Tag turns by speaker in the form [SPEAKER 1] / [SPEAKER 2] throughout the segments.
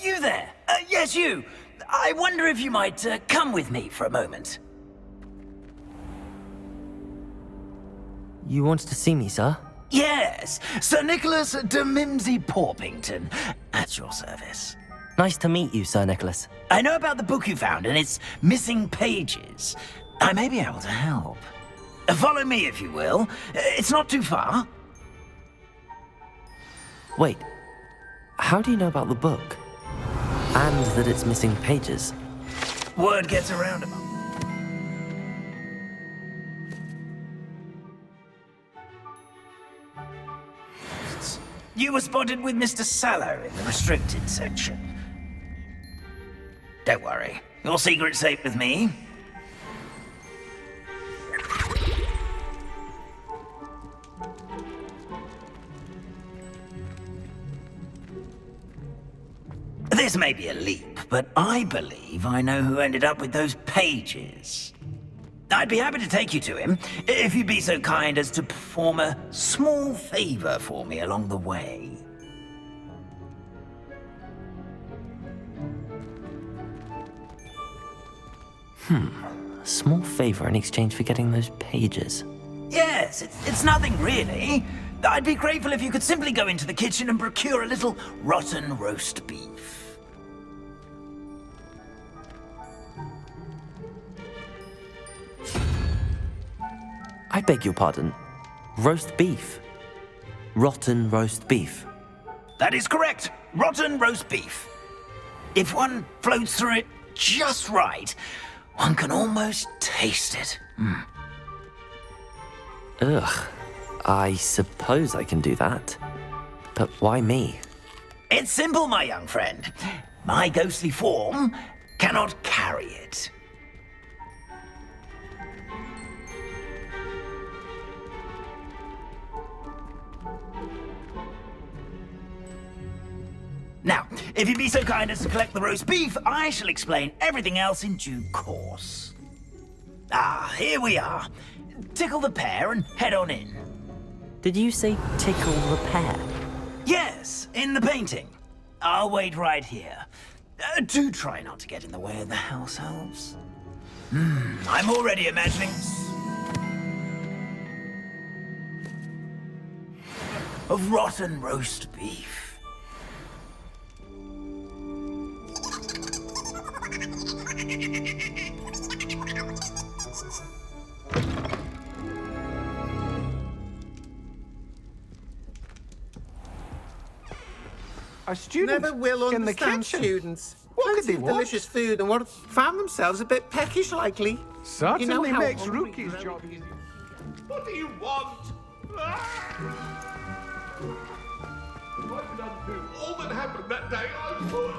[SPEAKER 1] You there! Yes, you! I wonder if you might come with me for a moment.
[SPEAKER 2] You wanted to see me, sir?
[SPEAKER 1] Yes, Sir Nicholas de Mimsy Porpington, at your service.
[SPEAKER 2] Nice to meet you, Sir Nicholas.
[SPEAKER 1] I know about the book you found and its missing pages. I may be able to help. Follow me, if you will. It's not too far.
[SPEAKER 2] Wait, how do you know about the book? And that it's missing pages?
[SPEAKER 1] Word gets around about. You were spotted with Mr. Sallow in the restricted section. Don't worry, your secret's safe with me. This may be a leap, but I believe I know who ended up with those pages. I'd be happy to take you to him, if you'd be so kind as to perform a small favor for me along the way.
[SPEAKER 2] A small favor in exchange for getting those pages.
[SPEAKER 1] Yes, it's nothing really. I'd be grateful if you could simply go into the kitchen and procure a little rotten roast beef.
[SPEAKER 2] I beg your pardon. Roast beef. Rotten roast beef.
[SPEAKER 1] That is correct. Rotten roast beef. If one floats through it just right, one can almost taste it.
[SPEAKER 2] Ugh. I suppose I can do that. But why me?
[SPEAKER 1] It's simple, my young friend. My ghostly form cannot carry it. Now, if you'd be so kind as to collect the roast beef, I shall explain everything else in due course. Ah, here we are. Tickle the pear and head on in.
[SPEAKER 2] Did you say tickle the pear?
[SPEAKER 1] Yes, in the painting. I'll wait right here. Do try not to get in the way of the house elves. I'm already imagining... of rotten roast beef.
[SPEAKER 3] A student
[SPEAKER 4] Never will
[SPEAKER 3] in the
[SPEAKER 4] understand
[SPEAKER 3] kitchen.
[SPEAKER 4] students.
[SPEAKER 3] What could
[SPEAKER 4] Plenty
[SPEAKER 3] they
[SPEAKER 4] of
[SPEAKER 3] want?
[SPEAKER 4] delicious food and what found themselves a bit peckish likely.
[SPEAKER 3] Certainly
[SPEAKER 4] how
[SPEAKER 3] makes
[SPEAKER 4] hungry
[SPEAKER 3] Rookie's
[SPEAKER 4] grown
[SPEAKER 3] job
[SPEAKER 4] is.
[SPEAKER 3] easy.
[SPEAKER 5] What do you want? If I could undo all that happened that day, I would.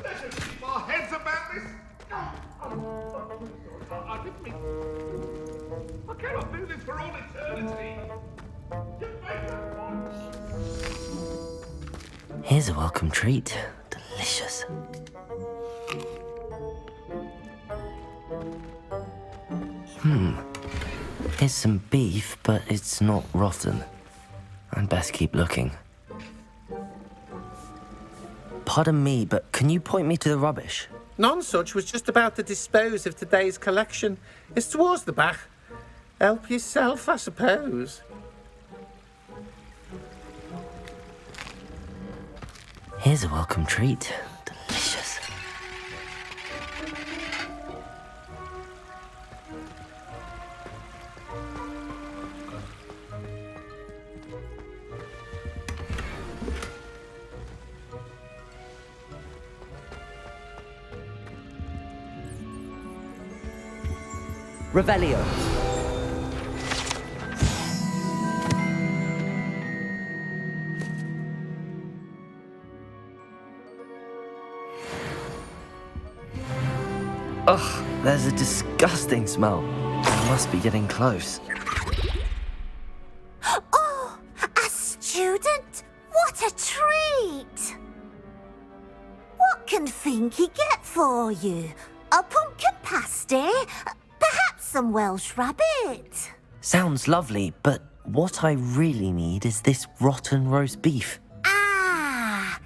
[SPEAKER 5] Let's just keep our heads about this. I didn't mean... I cannot do this for all eternity. You make that point.
[SPEAKER 2] Here's a welcome treat. Delicious. Here's some beef, but it's not rotten. I'd best keep looking. Pardon me, but can you point me to the rubbish?
[SPEAKER 4] Nonsuch was just about to dispose of today's collection. It's towards the back. Help yourself, I suppose.
[SPEAKER 2] Here's a welcome treat. Delicious.
[SPEAKER 6] Revelio.
[SPEAKER 2] Ugh, there's a disgusting smell. I must be getting close.
[SPEAKER 7] Oh, a student? What a treat! What can Finky get for you? A pumpkin pasty? Perhaps some Welsh rabbit?
[SPEAKER 2] Sounds lovely, but what I really need is this rotten roast beef.
[SPEAKER 7] Ah,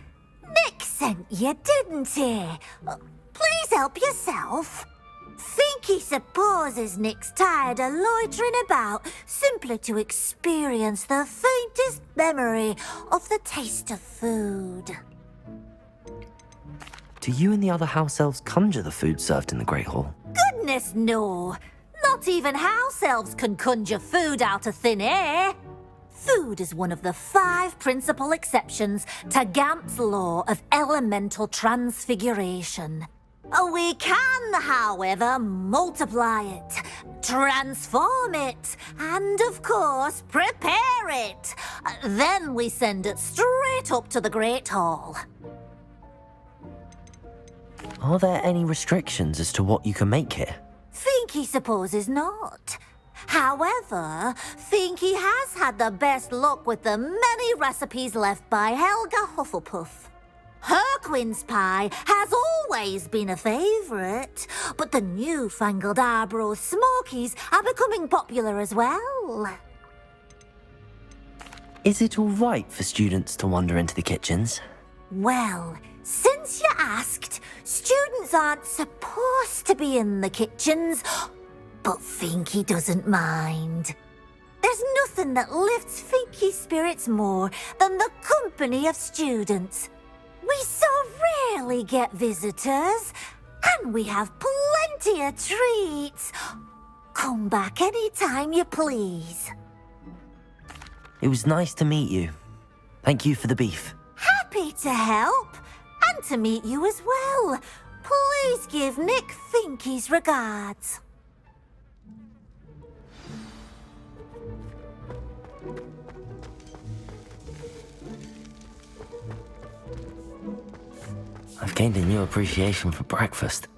[SPEAKER 7] Nick sent you, didn't he? Please help yourself. Think he supposes Nick's tired of loitering about simply to experience the faintest memory of the taste of food.
[SPEAKER 2] Do you and the other house elves conjure the food served in the Great Hall?
[SPEAKER 7] Goodness, no. Not even house elves can conjure food out of thin air. Food is one of the 5 principal exceptions to Gamp's law of elemental transfiguration. We can, however, multiply it, transform it, and, of course, prepare it. Then we send it straight up to the Great Hall.
[SPEAKER 2] Are there any restrictions as to what you can make here?
[SPEAKER 7] Finky supposes not. However, Finky has had the best luck with the many recipes left by Helga Hufflepuff. Her quince pie has always been a favourite, but the newfangled Arbroath Smokies are becoming popular as well.
[SPEAKER 2] Is it all right for students to wander into the kitchens?
[SPEAKER 7] Well, since you asked, students aren't supposed to be in the kitchens, but Finky doesn't mind. There's nothing that lifts Finky's spirits more than the company of students. We so rarely get visitors, and we have plenty of treats. Come back any time you please.
[SPEAKER 2] It was nice to meet you. Thank you for the beef.
[SPEAKER 7] Happy to help, and to meet you as well. Please give Nick Finky's regards.
[SPEAKER 2] I've gained a new appreciation for breakfast.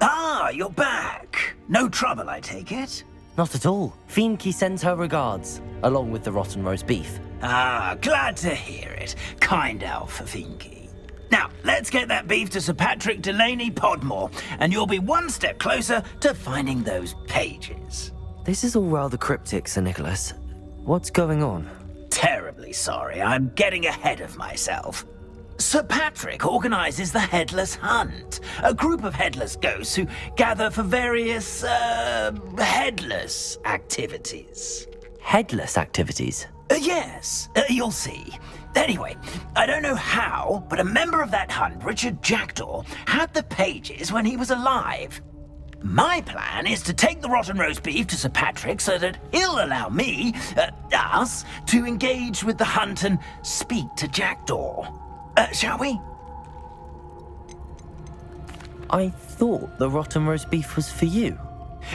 [SPEAKER 1] Ah, you're back. No trouble, I take it?
[SPEAKER 2] Not at all. Finky sends her regards, along with the rotten roast beef.
[SPEAKER 1] Ah, glad to hear it. Kind elf for Finky. Now, let's get that beef to Sir Patrick Delaney Podmore, and you'll be one step closer to finding those pages.
[SPEAKER 2] This is all rather cryptic, Sir Nicholas. What's going on?
[SPEAKER 1] Terribly sorry, I'm getting ahead of myself. Sir Patrick organises the Headless Hunt, a group of headless ghosts who gather for various, headless activities.
[SPEAKER 2] Headless activities?
[SPEAKER 1] Yes, you'll see. Anyway, I don't know how, but a member of that hunt, Richard Jackdaw, had the pages when he was alive. My plan is to take the rotten roast beef to Sir Patrick so that he'll allow me, us, to engage with the hunt and speak to Jackdaw. Shall we?
[SPEAKER 2] I thought the rotten roast beef was for you.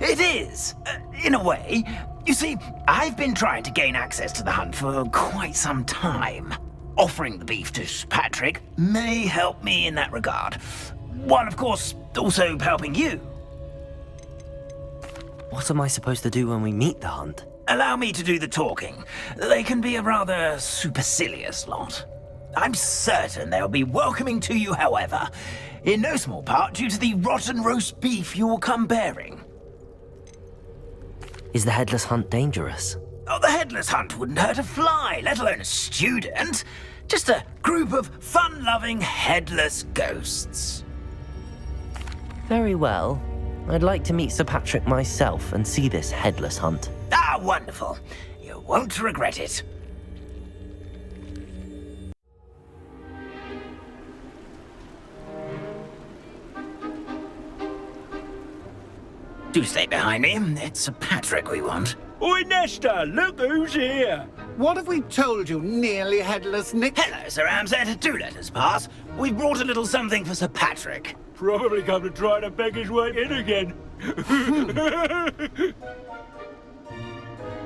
[SPEAKER 1] It is, in a way. You see, I've been trying to gain access to the hunt for quite some time. Offering the beef to Sir Patrick may help me in that regard. While, of course, also helping you.
[SPEAKER 2] What am I supposed to do when we meet the hunt?
[SPEAKER 1] Allow me to do the talking. They can be a rather supercilious lot. I'm certain they'll be welcoming to you, however, in no small part due to the rotten roast beef you will come bearing.
[SPEAKER 2] Is the headless hunt dangerous?
[SPEAKER 1] Oh, the headless hunt wouldn't hurt a fly, let alone a student. Just a group of fun-loving headless ghosts.
[SPEAKER 2] Very well. I'd like to meet Sir Patrick myself and see this headless hunt.
[SPEAKER 1] Ah, wonderful. You won't regret it. Do stay behind me. It's Sir Patrick we want.
[SPEAKER 8] Oi, Nesta, look who's here.
[SPEAKER 3] What have we told you, nearly headless Nick?
[SPEAKER 1] Hello, Sir Ramsed. Do let us pass. We've brought a little something for Sir Patrick.
[SPEAKER 8] Probably come to try to beg his way in again.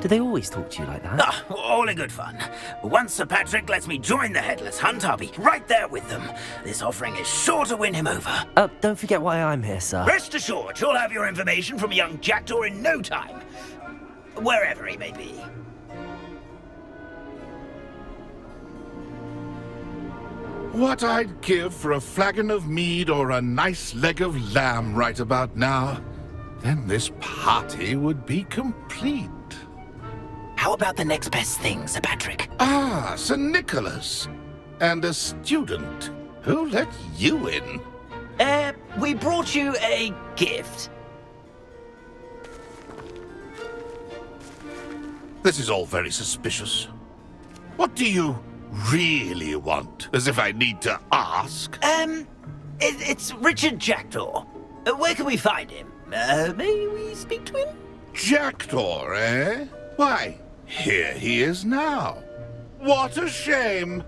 [SPEAKER 2] Do they always talk to you like that?
[SPEAKER 1] Ah, all in good fun. Once Sir Patrick lets me join the Headless Hunt, I'll be right there with them. This offering is sure to win him over.
[SPEAKER 2] Don't forget why I'm here, sir.
[SPEAKER 1] Rest assured, you'll have your information from young Jackdaw in no time. Wherever he may be.
[SPEAKER 5] What I'd give for a flagon of mead or a nice leg of lamb right about now. Then this party would be complete.
[SPEAKER 1] How about the next best thing, Sir Patrick?
[SPEAKER 5] Ah, Sir Nicholas. And a student. Who let you in?
[SPEAKER 1] We brought you a gift.
[SPEAKER 5] This is all very suspicious. What do you really want? As if I need to ask.
[SPEAKER 1] It's Richard Jackdaw. Where can we find him? May we speak to him?
[SPEAKER 5] Jackdaw, eh? Why, here he is now. What a shame.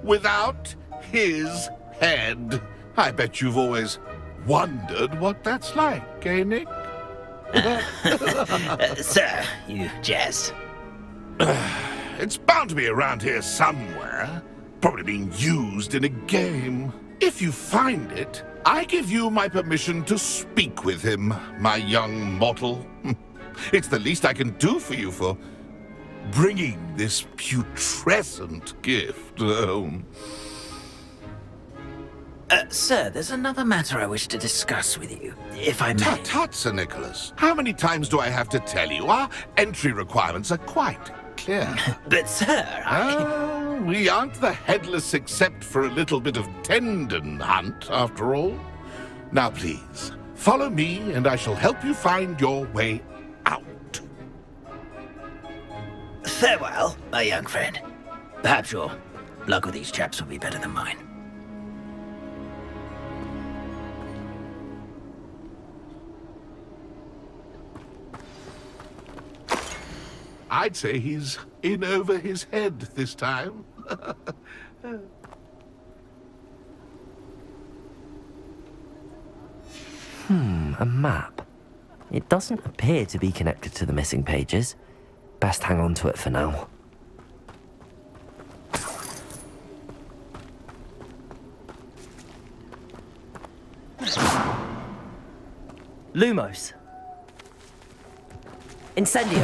[SPEAKER 5] Without his head. I bet you've always wondered what that's like, eh, Nick?
[SPEAKER 1] Sir, you jest.
[SPEAKER 5] It's bound to be around here somewhere. Probably being used in a game. If you find it, I give you my permission to speak with him, my young mortal. It's the least I can do for you for bringing this putrescent gift home.
[SPEAKER 1] Sir, there's another matter I wish to discuss with you, if I may.
[SPEAKER 5] Tut, tut, Sir Nicholas. How many times do I have to tell you? Our entry requirements are quite clear.
[SPEAKER 1] But, sir,
[SPEAKER 5] We aren't the headless except for a little bit of tendon hunt, after all. Now, please, follow me, and I shall help you find your way out.
[SPEAKER 1] Farewell, my young friend. Perhaps your luck with these chaps will be better than mine.
[SPEAKER 5] I'd say he's in over his head this time.
[SPEAKER 2] A map. It doesn't appear to be connected to the missing pages. Best hang on to it for now. Lumos. Incendio.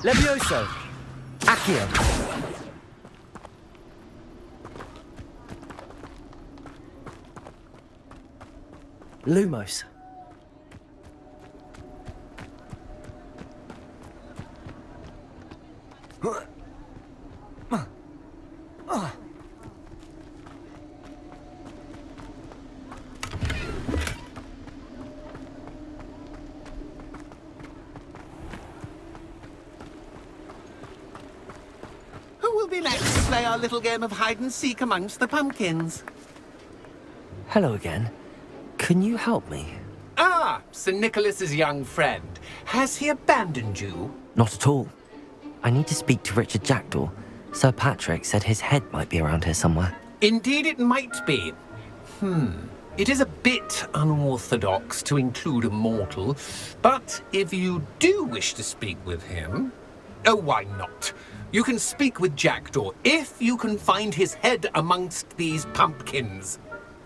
[SPEAKER 2] Levioso. Accio. Lumos.
[SPEAKER 3] Who will be next to play our little game of hide-and-seek amongst the pumpkins?
[SPEAKER 2] Hello again. Can you help me?
[SPEAKER 3] Ah, Sir Nicholas's young friend. Has he abandoned you?
[SPEAKER 2] Not at all. I need to speak to Richard Jackdaw. Sir Patrick said his head might be around here somewhere.
[SPEAKER 3] Indeed it might be. It is a bit unorthodox to include a mortal, but if you do wish to speak with him... Oh, why not? You can speak with Jackdaw if you can find his head amongst these pumpkins.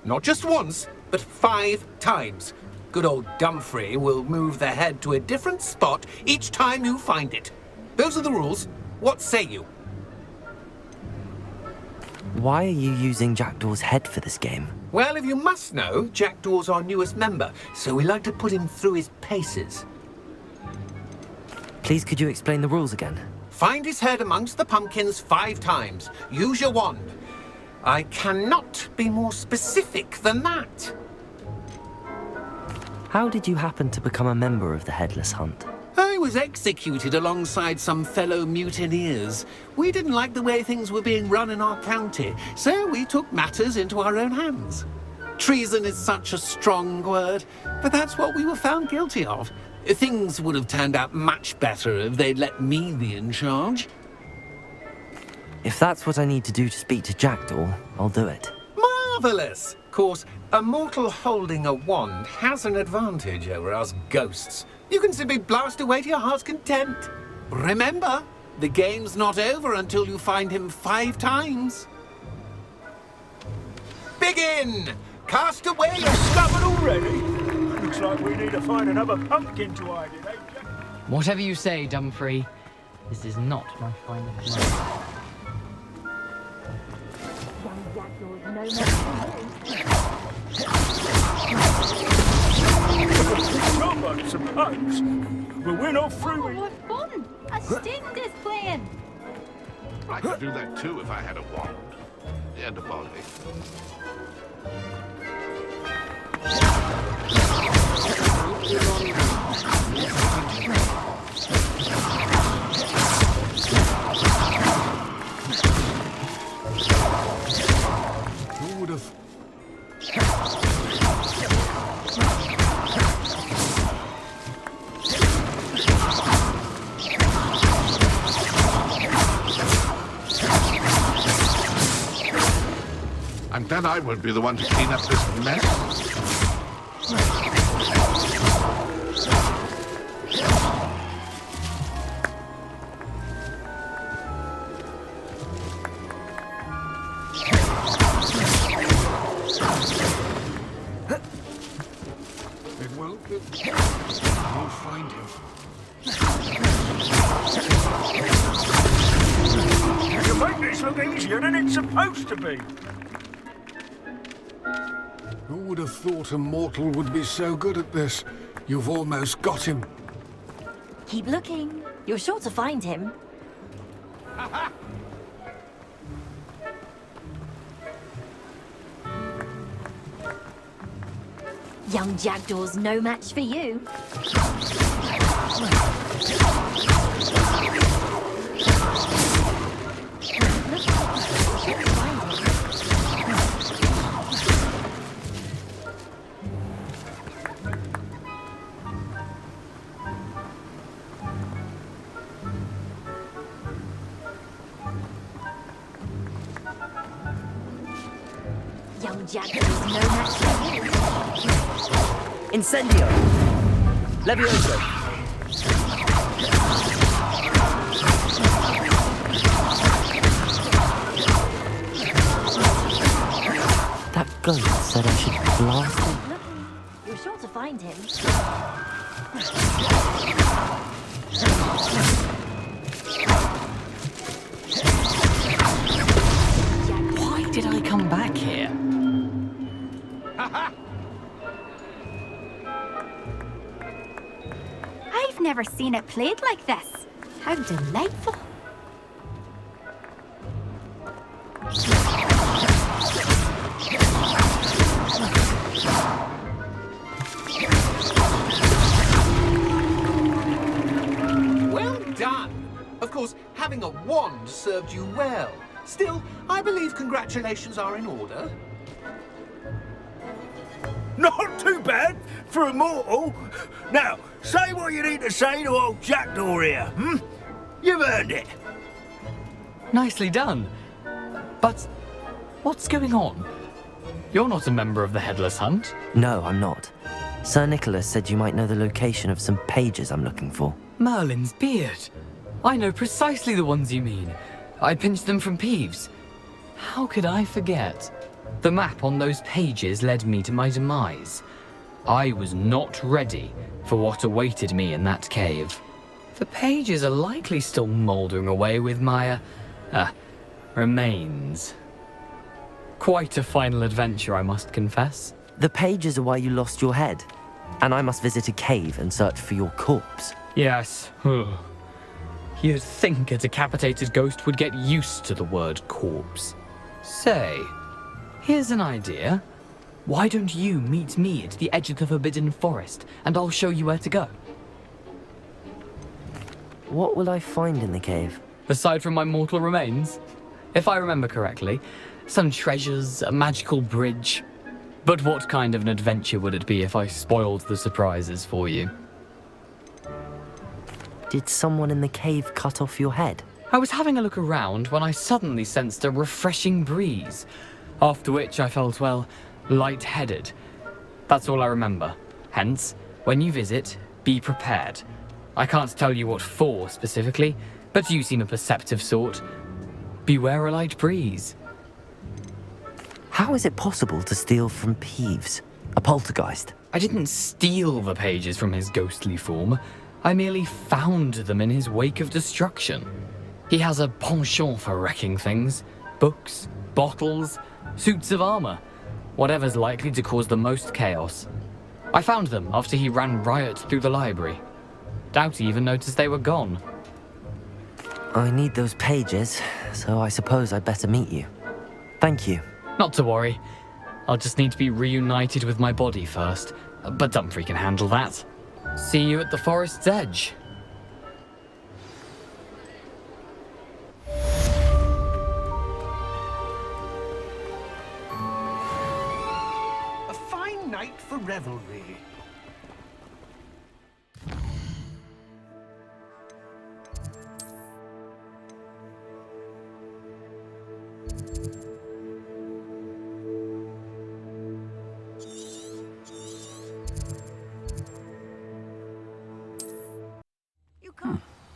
[SPEAKER 3] Not just once, but 5 times. Good old Dumfrey will move the head to a different spot each time you find it. Those are the rules. What say you?
[SPEAKER 2] Why are you using Jackdaw's head for this game?
[SPEAKER 3] Well, if you must know, Jackdaw's our newest member, so we like to put him through his paces.
[SPEAKER 2] Please, could you explain the rules again?
[SPEAKER 3] Find his head amongst the pumpkins 5 times. Use your wand. I cannot be more specific than that.
[SPEAKER 2] How did you happen to become a member of the Headless Hunt?
[SPEAKER 3] I was executed alongside some fellow mutineers. We didn't like the way things were being run in our county, so we took matters into our own hands. Treason is such a strong word, but that's what we were found guilty of. Things would have turned out much better if they'd let me be in charge.
[SPEAKER 2] If that's what I need to do to speak to Jackdaw, I'll do it.
[SPEAKER 3] Marvellous! Of course, a mortal holding a wand has an advantage over us ghosts. You can simply blast away to your heart's content. Remember, the game's not over until you find him 5 times. Begin! Cast away your
[SPEAKER 8] Stubborn already? Looks like we need to find another pumpkin to hide in, eh, Jack?
[SPEAKER 6] Whatever you say, Dumfrey. This is not my finest moment.
[SPEAKER 8] Job, I suppose. But we're not through it.
[SPEAKER 9] What fun! A sting is playing.
[SPEAKER 5] I could do that too if I had a wand. And a volley.
[SPEAKER 10] Who would have...
[SPEAKER 5] And then I won't be the one to clean up this mess.
[SPEAKER 10] It won't be... We'll find him.
[SPEAKER 8] You make this look easier than it's supposed to be.
[SPEAKER 10] Who would have thought a mortal would be so good at this? You've almost got him.
[SPEAKER 9] Keep looking. You're sure to find him. Young Jackdaw's no match for you. Young Jackdaw's no match for you.
[SPEAKER 2] Incendio! Levioso! That ghost said I should blast him.
[SPEAKER 9] You're sure to find him.
[SPEAKER 6] Why did I come back here?
[SPEAKER 9] I've never seen it played like this. How delightful.
[SPEAKER 3] Well done! Of course, having a wand served you well. Still, I believe congratulations are in order.
[SPEAKER 8] Not too bad for a mortal. Now, say what you need to say to old Jackdaw here, hmm? You've earned it.
[SPEAKER 6] Nicely done. But what's going on? You're not a member of the Headless Hunt.
[SPEAKER 2] No, I'm not. Sir Nicholas said you might know the location of some pages I'm looking for.
[SPEAKER 6] Merlin's beard. I know precisely the ones you mean. I pinched them from Peeves. How could I forget? The map on those pages led me to my demise. I was not ready for what awaited me in that cave. The pages are likely still mouldering away with my, remains. Quite a final adventure, I must confess.
[SPEAKER 2] The pages are why you lost your head, and I must visit a cave and search for your corpse.
[SPEAKER 6] Yes. You'd think a decapitated ghost would get used to the word corpse. Say, here's an idea. Why don't you meet me at the edge of the Forbidden Forest, and I'll show you where to go?
[SPEAKER 2] What will I find in the cave?
[SPEAKER 6] Aside from my mortal remains? If I remember correctly, some treasures, a magical bridge. But what kind of an adventure would it be if I spoiled the surprises for you?
[SPEAKER 2] Did someone in the cave cut off your head?
[SPEAKER 6] I was having a look around when I suddenly sensed a refreshing breeze, after which I felt, well, lightheaded. That's all I remember. Hence, when you visit, be prepared. I can't tell you what for specifically, but you seem a perceptive sort. Beware a light breeze.
[SPEAKER 2] How is it possible to steal from Peeves, a poltergeist?
[SPEAKER 6] I didn't steal the pages from his ghostly form. I merely found them in his wake of destruction. He has a penchant for wrecking things. Books, bottles, suits of armor, whatever's likely to cause the most chaos. I found them after he ran riot through the library. Doubt he even noticed they were gone.
[SPEAKER 2] I need those pages, so I suppose I'd better meet you. Thank you.
[SPEAKER 6] Not to worry. I'll just need to be reunited with my body first, but Dumfries can handle that. See you at the forest's edge.
[SPEAKER 8] A fine night for revelry.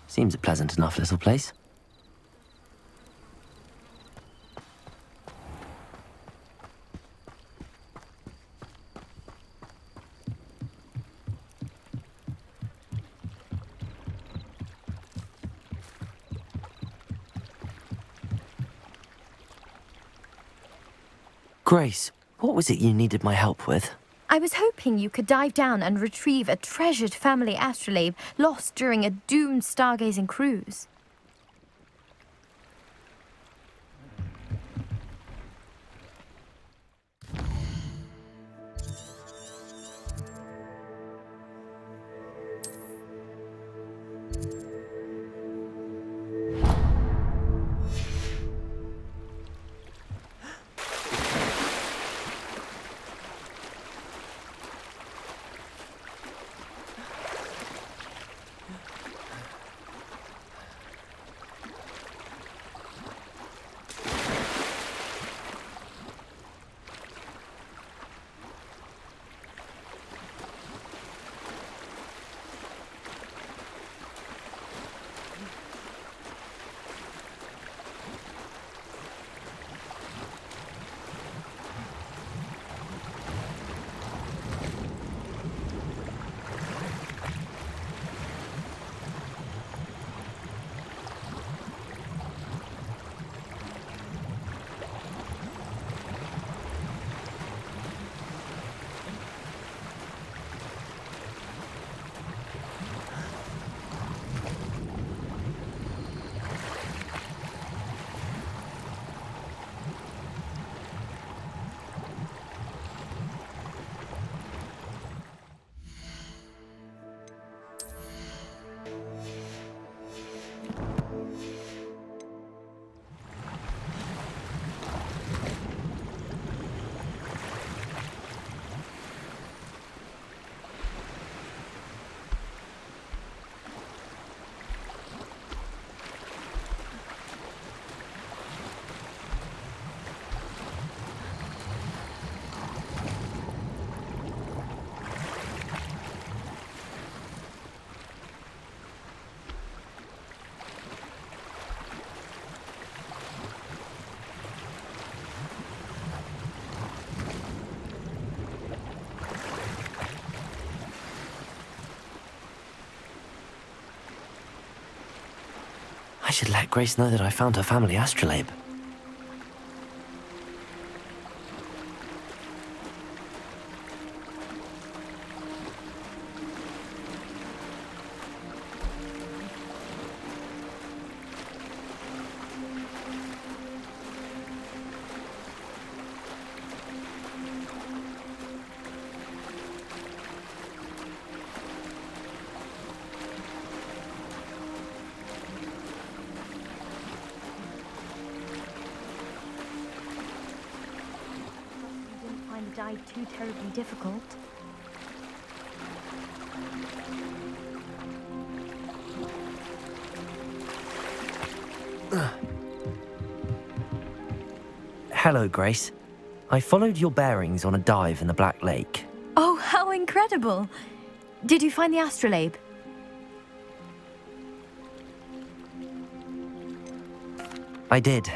[SPEAKER 2] Seems a pleasant enough little place. Grace, what was it you needed my help with?
[SPEAKER 11] I was hoping you could dive down and retrieve a treasured family astrolabe lost during a doomed stargazing cruise.
[SPEAKER 2] I should let Grace know that I found her family astrolabe.
[SPEAKER 11] Dive too terribly difficult.
[SPEAKER 2] Hello, Grace. I followed your bearings on a dive in the Black Lake.
[SPEAKER 11] Oh, how incredible! Did you find the astrolabe?
[SPEAKER 2] I did.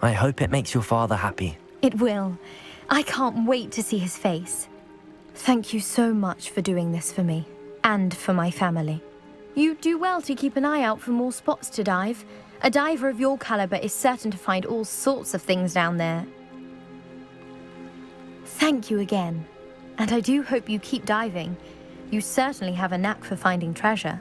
[SPEAKER 2] I hope it makes your father happy.
[SPEAKER 11] It will. I can't wait to see his face. Thank you so much for doing this for me, and for my family. You do well to keep an eye out for more spots to dive. A diver of your caliber is certain to find all sorts of things down there. Thank you again. And I do hope you keep diving. You certainly have a knack for finding treasure.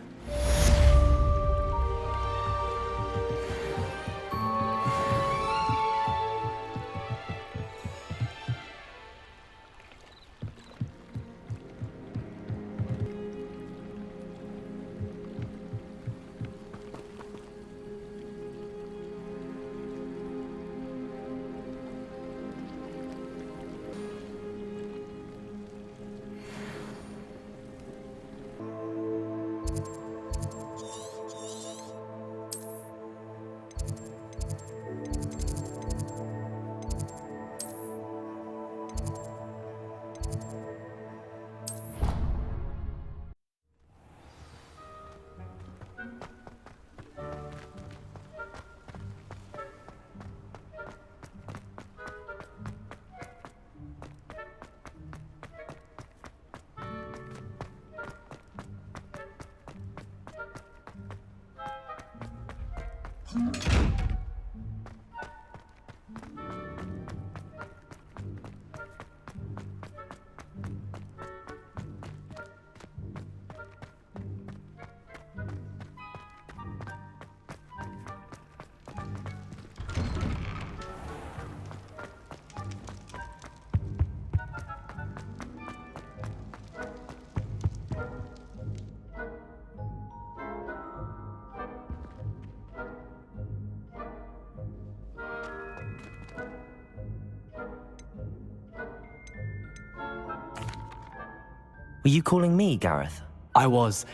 [SPEAKER 2] Were you calling me, Gareth?
[SPEAKER 6] I was.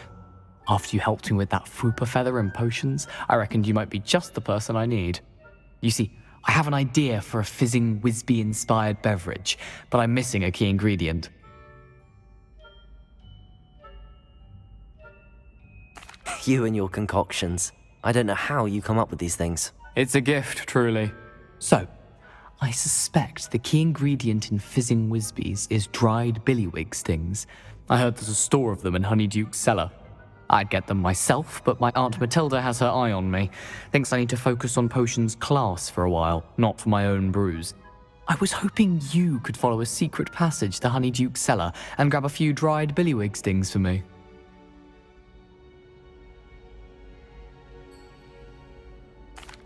[SPEAKER 6] After you helped me with that fupa feather and potions, I reckoned you might be just the person I need. You see, I have an idea for a fizzing Whizbee-inspired beverage, but I'm missing a key ingredient.
[SPEAKER 2] You and your concoctions. I don't know how you come up with these things.
[SPEAKER 6] It's a gift, truly. So, I suspect the key ingredient in fizzing Whizbees is dried billywig stings. I heard there's a store of them in Honeyduke's cellar. I'd get them myself, but my Aunt Matilda has her eye on me. Thinks I need to focus on potions class for a while, not for my own brews. I was hoping you could follow a secret passage to Honeyduke's cellar and grab a few dried billywig stings for me.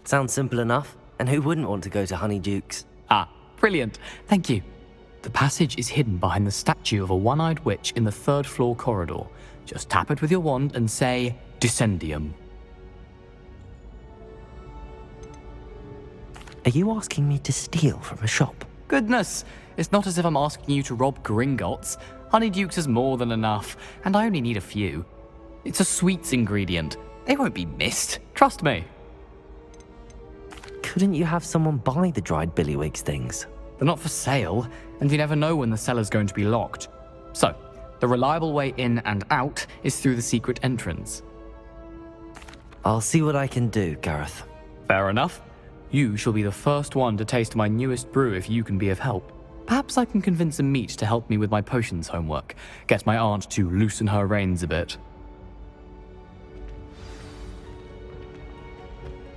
[SPEAKER 2] Sounds simple enough, and who wouldn't want to go to Honeyduke's?
[SPEAKER 6] Ah, brilliant. Thank you. The passage is hidden behind the statue of a one-eyed witch in the third-floor corridor. Just tap it with your wand and say, Descendium.
[SPEAKER 2] Are you asking me to steal from a shop?
[SPEAKER 6] Goodness, it's not as if I'm asking you to rob Gringotts. Honeyduke's is more than enough, and I only need a few. It's a sweets ingredient. They won't be missed, trust me.
[SPEAKER 2] Couldn't you have someone buy the dried billywig stings?
[SPEAKER 6] They're not for sale, and you never know when the cellar's going to be locked. So, the reliable way in and out is through the secret entrance.
[SPEAKER 2] I'll see what I can do, Gareth.
[SPEAKER 6] Fair enough. You shall be the first one to taste my newest brew if you can be of help. Perhaps I can convince a meat to help me with my potions homework. Get my aunt to loosen her reins a bit.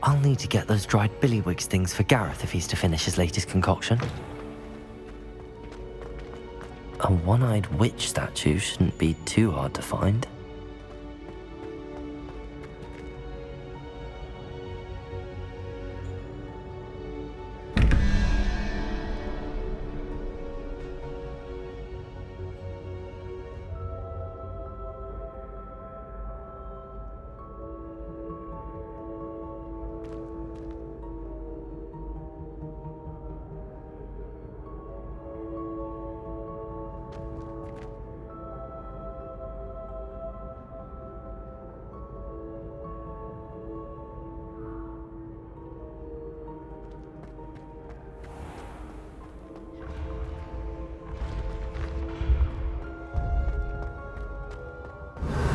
[SPEAKER 2] I'll need to get those dried billywig stings for Gareth if he's to finish his latest concoction. A one-eyed witch statue shouldn't be too hard to find.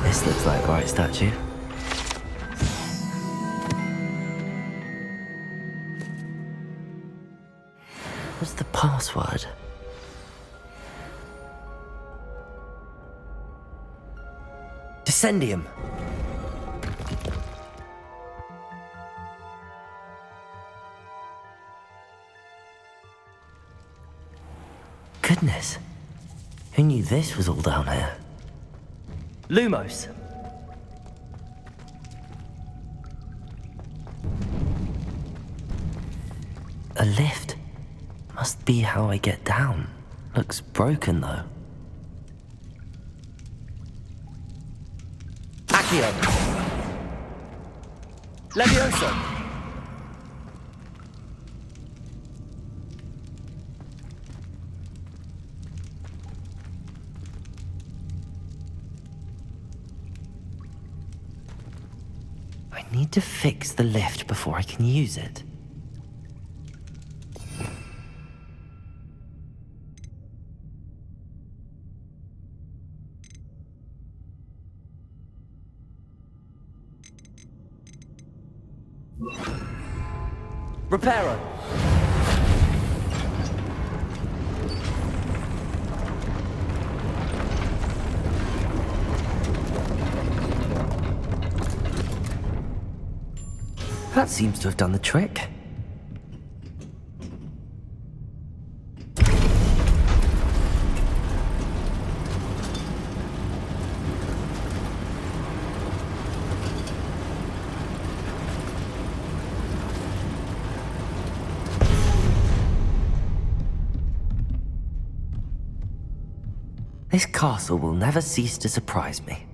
[SPEAKER 2] This looks like the right statue. What's the password? Descendium. Goodness. Who knew this was all down here?
[SPEAKER 12] Lumos.
[SPEAKER 2] A lift. Must be how I get down. Looks broken though.
[SPEAKER 12] Accio. Levioso.
[SPEAKER 2] I need to fix the lift before I can use it.
[SPEAKER 12] Reparo.
[SPEAKER 2] That seems to have done the trick. This castle will never cease to surprise me.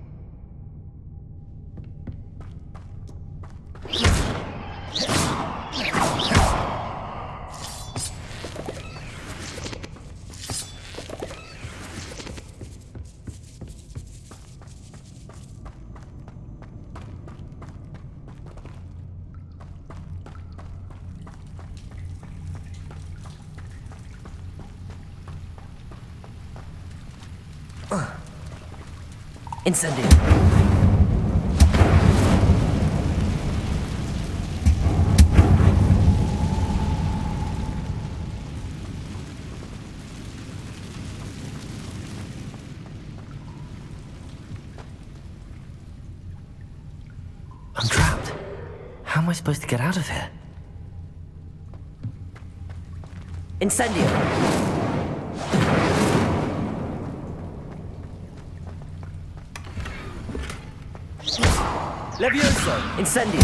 [SPEAKER 12] Incendio.
[SPEAKER 2] I'm trapped. How am I supposed to get out of here?
[SPEAKER 12] Incendio. Levioso. Incendio.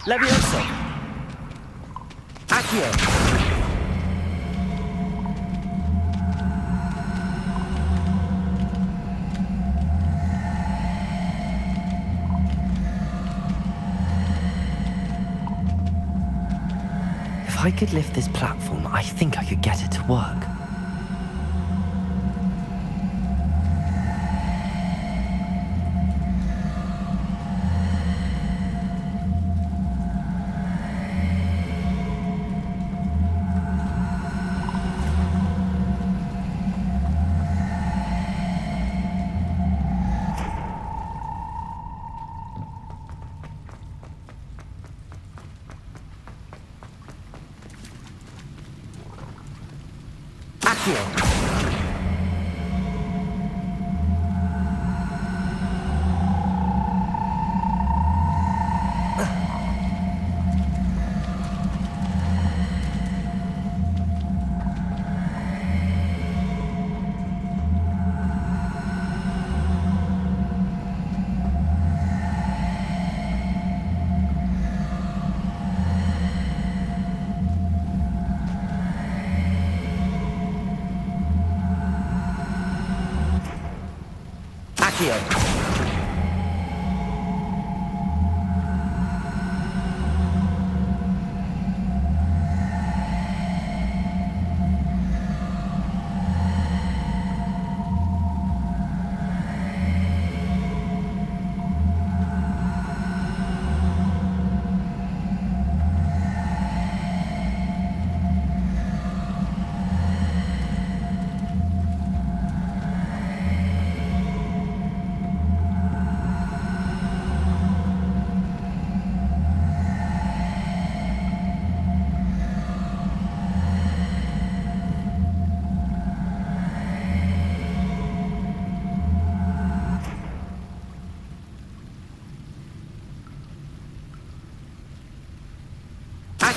[SPEAKER 12] Levioso. Accio.
[SPEAKER 2] If I could lift this platform, I think I could get it to work.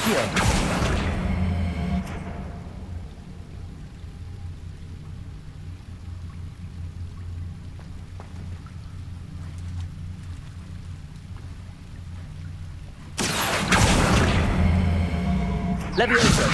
[SPEAKER 12] Accio. Levioso.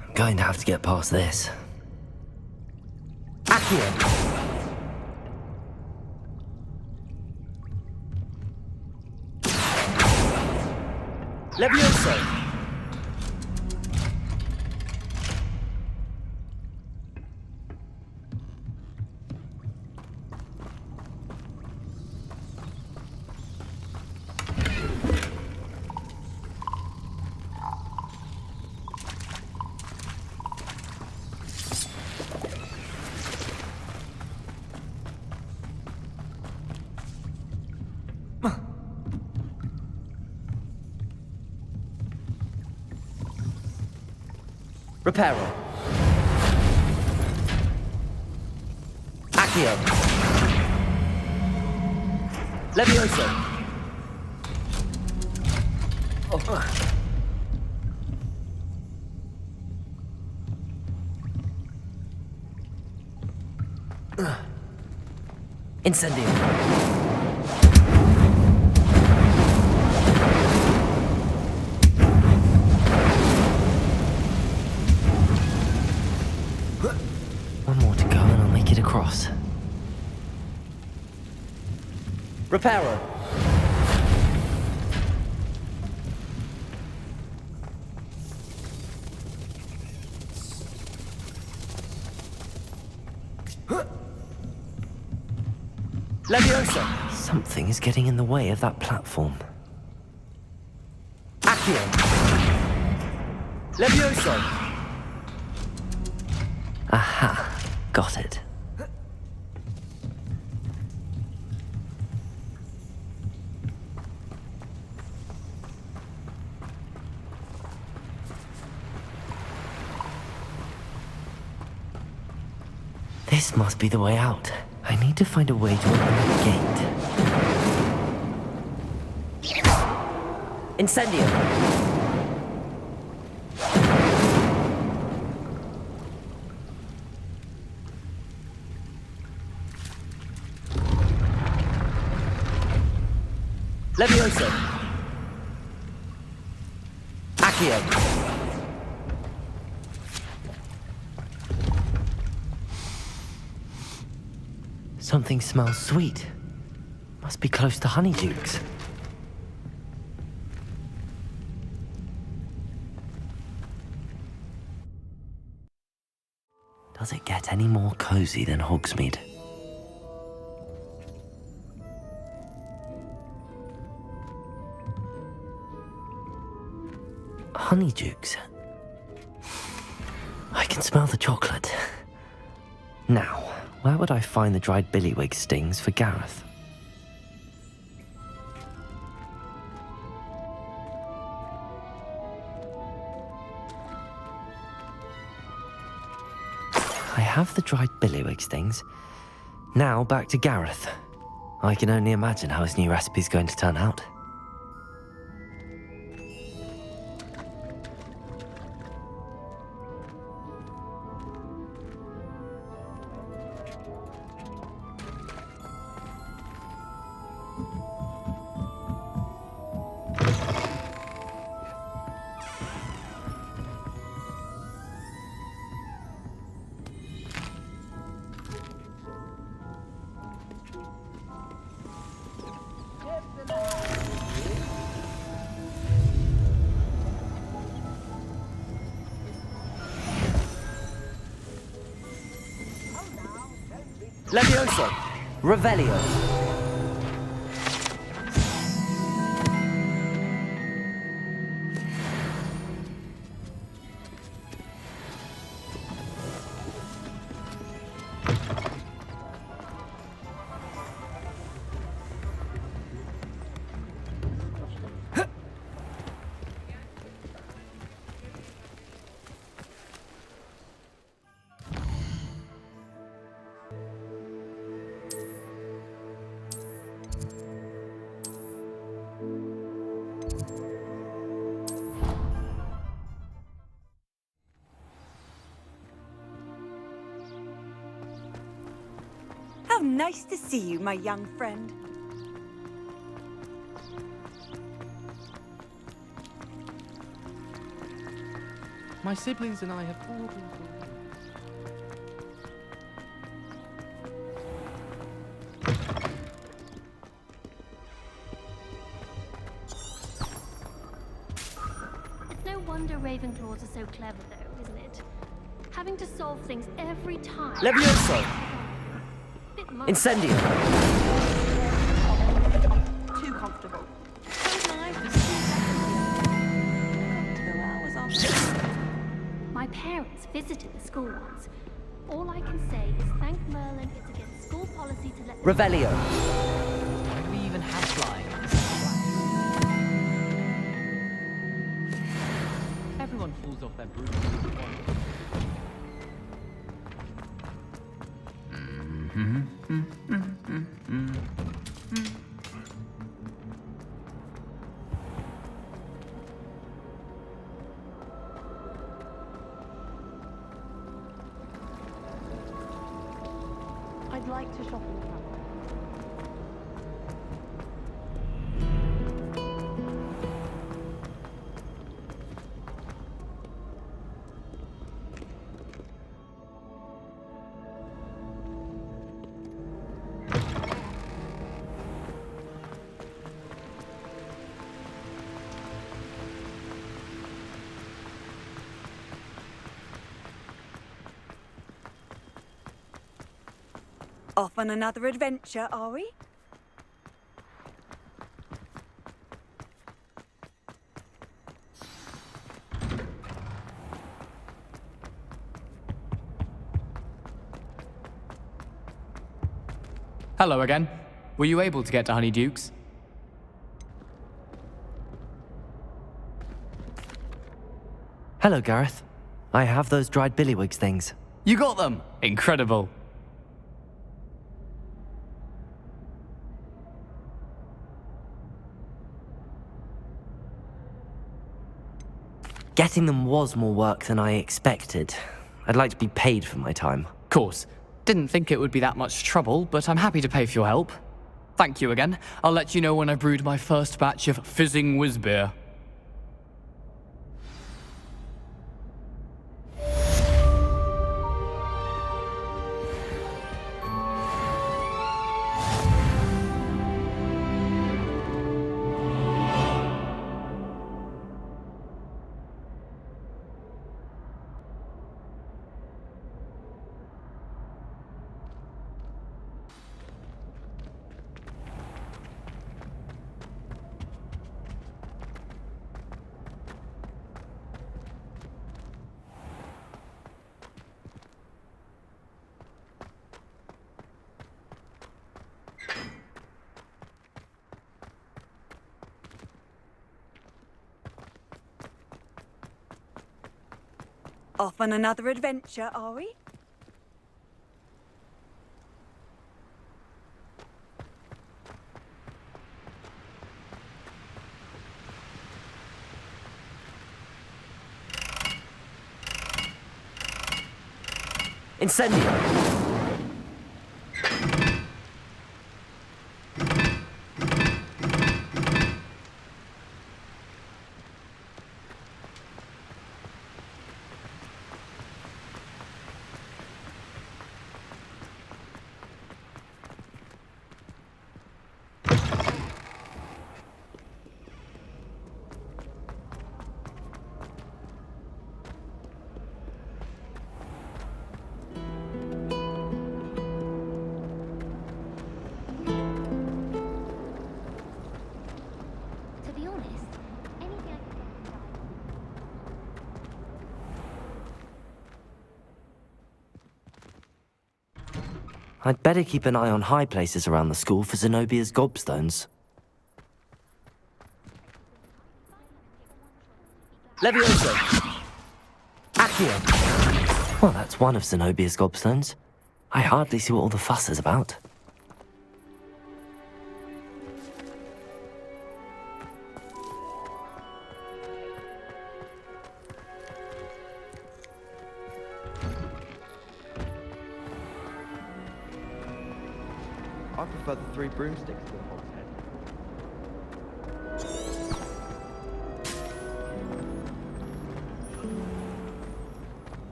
[SPEAKER 2] I'm going to have to get past this.
[SPEAKER 12] Accio. Levioso. Reparo. Accio. Levioso.
[SPEAKER 2] Incendio. One more to go and I'll make it across.
[SPEAKER 12] Reparo. Levioso.
[SPEAKER 2] Something is getting in the way of that platform.
[SPEAKER 12] Accio. Levioso.
[SPEAKER 2] Aha, got it. This must be the way out. I need to find a way to open the gate.
[SPEAKER 12] Incendio. Levioso. Accio.
[SPEAKER 2] Something smells sweet. Must be close to Honeydukes. Does it get any more cozy than Hogsmeade? Honeydukes. I can smell the chocolate. Now, where would I find the dried billywig stings for Gareth? I have the dried billywig stings. Now back to Gareth. I can only imagine how his new recipe's going to turn out.
[SPEAKER 12] Levioso. Revelio.
[SPEAKER 13] Nice to see you, my young friend.
[SPEAKER 6] My siblings and I have all been...
[SPEAKER 14] It's no wonder Ravenclaws are so clever, though, isn't it? Having to solve things every time.
[SPEAKER 12] Levioso!
[SPEAKER 14] Bit much.
[SPEAKER 12] Incendio!
[SPEAKER 13] Too comfortable.
[SPEAKER 14] My parents visited the school once. All I can say is thank Merlin it's against school policy to let...
[SPEAKER 12] Revelio!
[SPEAKER 6] Why do we even have flying? Everyone falls off their broom.
[SPEAKER 13] I'd like to shop in town. Off on another adventure, are we?
[SPEAKER 6] Hello again. Were you able to get to Honeydukes?
[SPEAKER 2] Hello, Gareth. I have those dried billywigs things.
[SPEAKER 6] You got them! Incredible.
[SPEAKER 2] Getting them was more work than I expected. I'd like to be paid for my time.
[SPEAKER 6] Course. Didn't think it would be that much trouble, but I'm happy to pay for your help. Thank you again. I'll let you know when I brewed my first batch of fizzing whiz-beer.
[SPEAKER 13] Off on another adventure, are we?
[SPEAKER 12] Incendio!
[SPEAKER 14] To be honest, anything I could get done.
[SPEAKER 2] I'd better keep an eye on high places around the school for Zenobia's gobstones.
[SPEAKER 12] Levioso! Accio!
[SPEAKER 2] Well, that's one of Zenobia's gobstones. I hardly see what all the fuss is about.
[SPEAKER 12] I prefer the 3 broomsticks to a hogshead.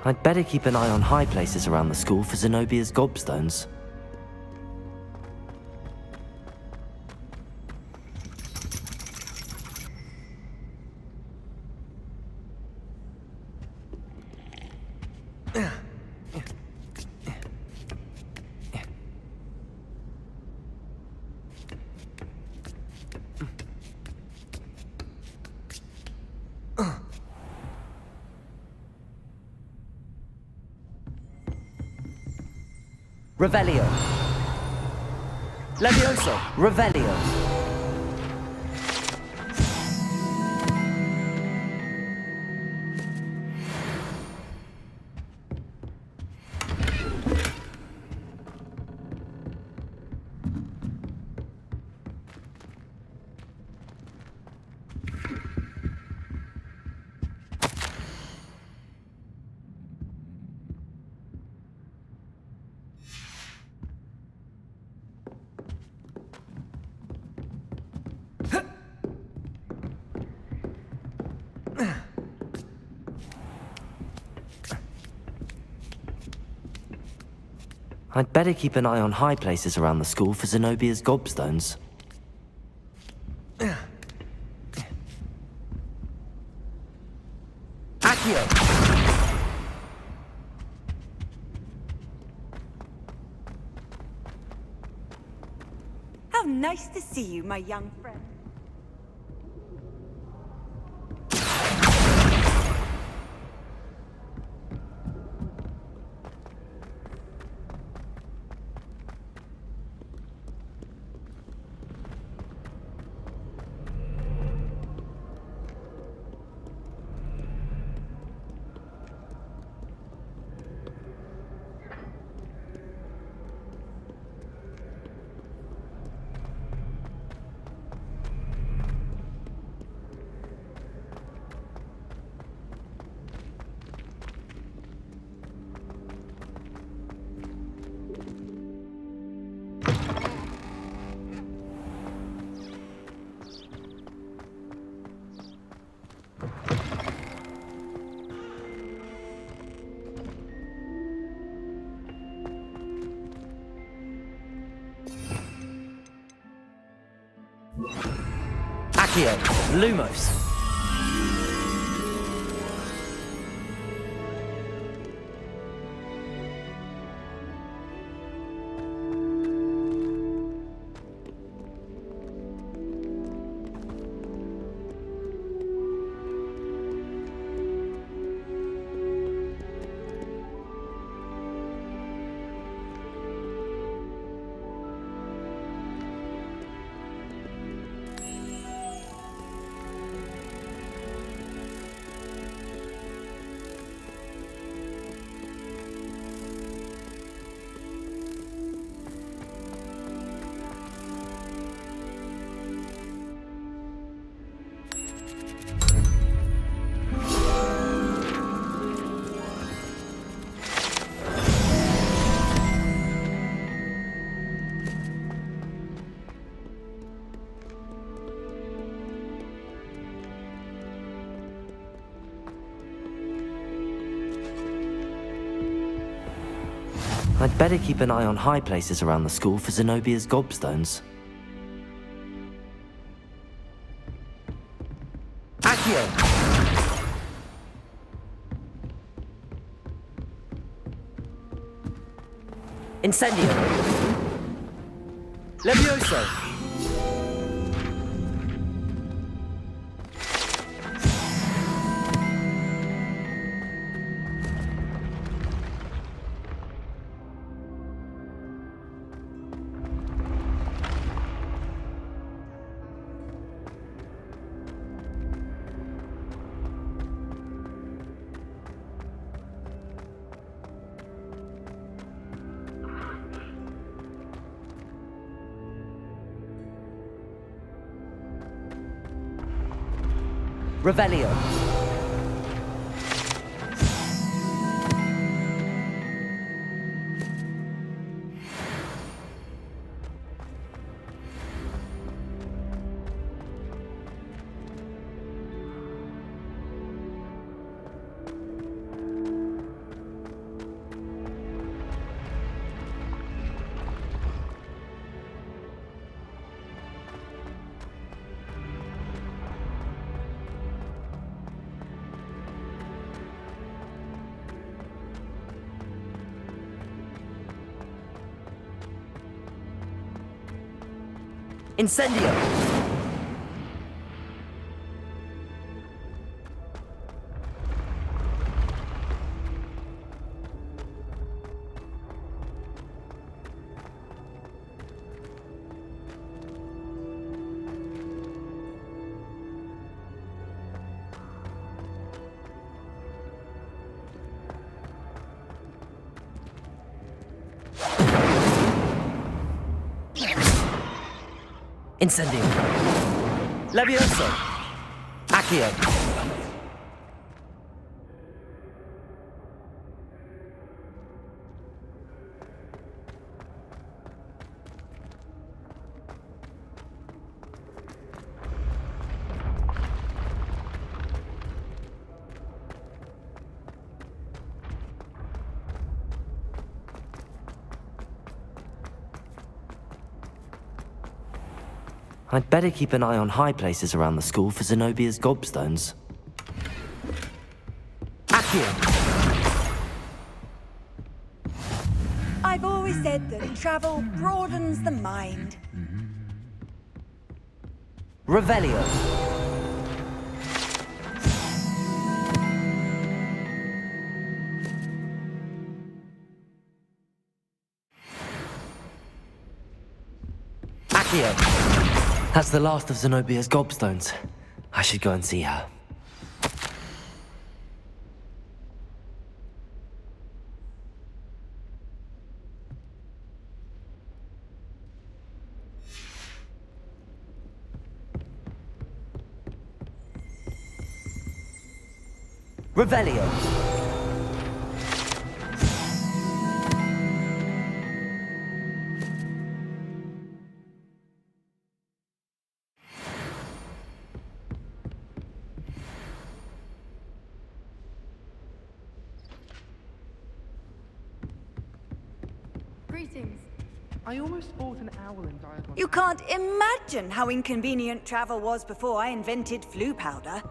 [SPEAKER 2] I'd better keep an eye on high places around the school for Zenobia's gobstones.
[SPEAKER 12] Revelio. Levioso. Revelio.
[SPEAKER 2] I'd better keep an eye on high places around the school for Zenobia's gobstones.
[SPEAKER 12] Accio.
[SPEAKER 13] How nice to see you, my young friend.
[SPEAKER 12] Accio. Lumos.
[SPEAKER 2] I'd better keep an eye on high places around the school for Zenobia's gobstones.
[SPEAKER 12] Accio. Incendio. Levioso. Revelio. Incendio! Incendio. Levioso. Accio.
[SPEAKER 2] I'd better keep an eye on high places around the school for Zenobia's gobstones.
[SPEAKER 12] Accio.
[SPEAKER 13] I've always said that travel broadens the mind.
[SPEAKER 12] Revelio. Accio.
[SPEAKER 2] That's the last of Zenobia's gobstones. I should go and see her.
[SPEAKER 12] Revelio.
[SPEAKER 15] Greetings. I almost bought an owl in Diagon.
[SPEAKER 13] You can't imagine how inconvenient travel was before I invented flu powder.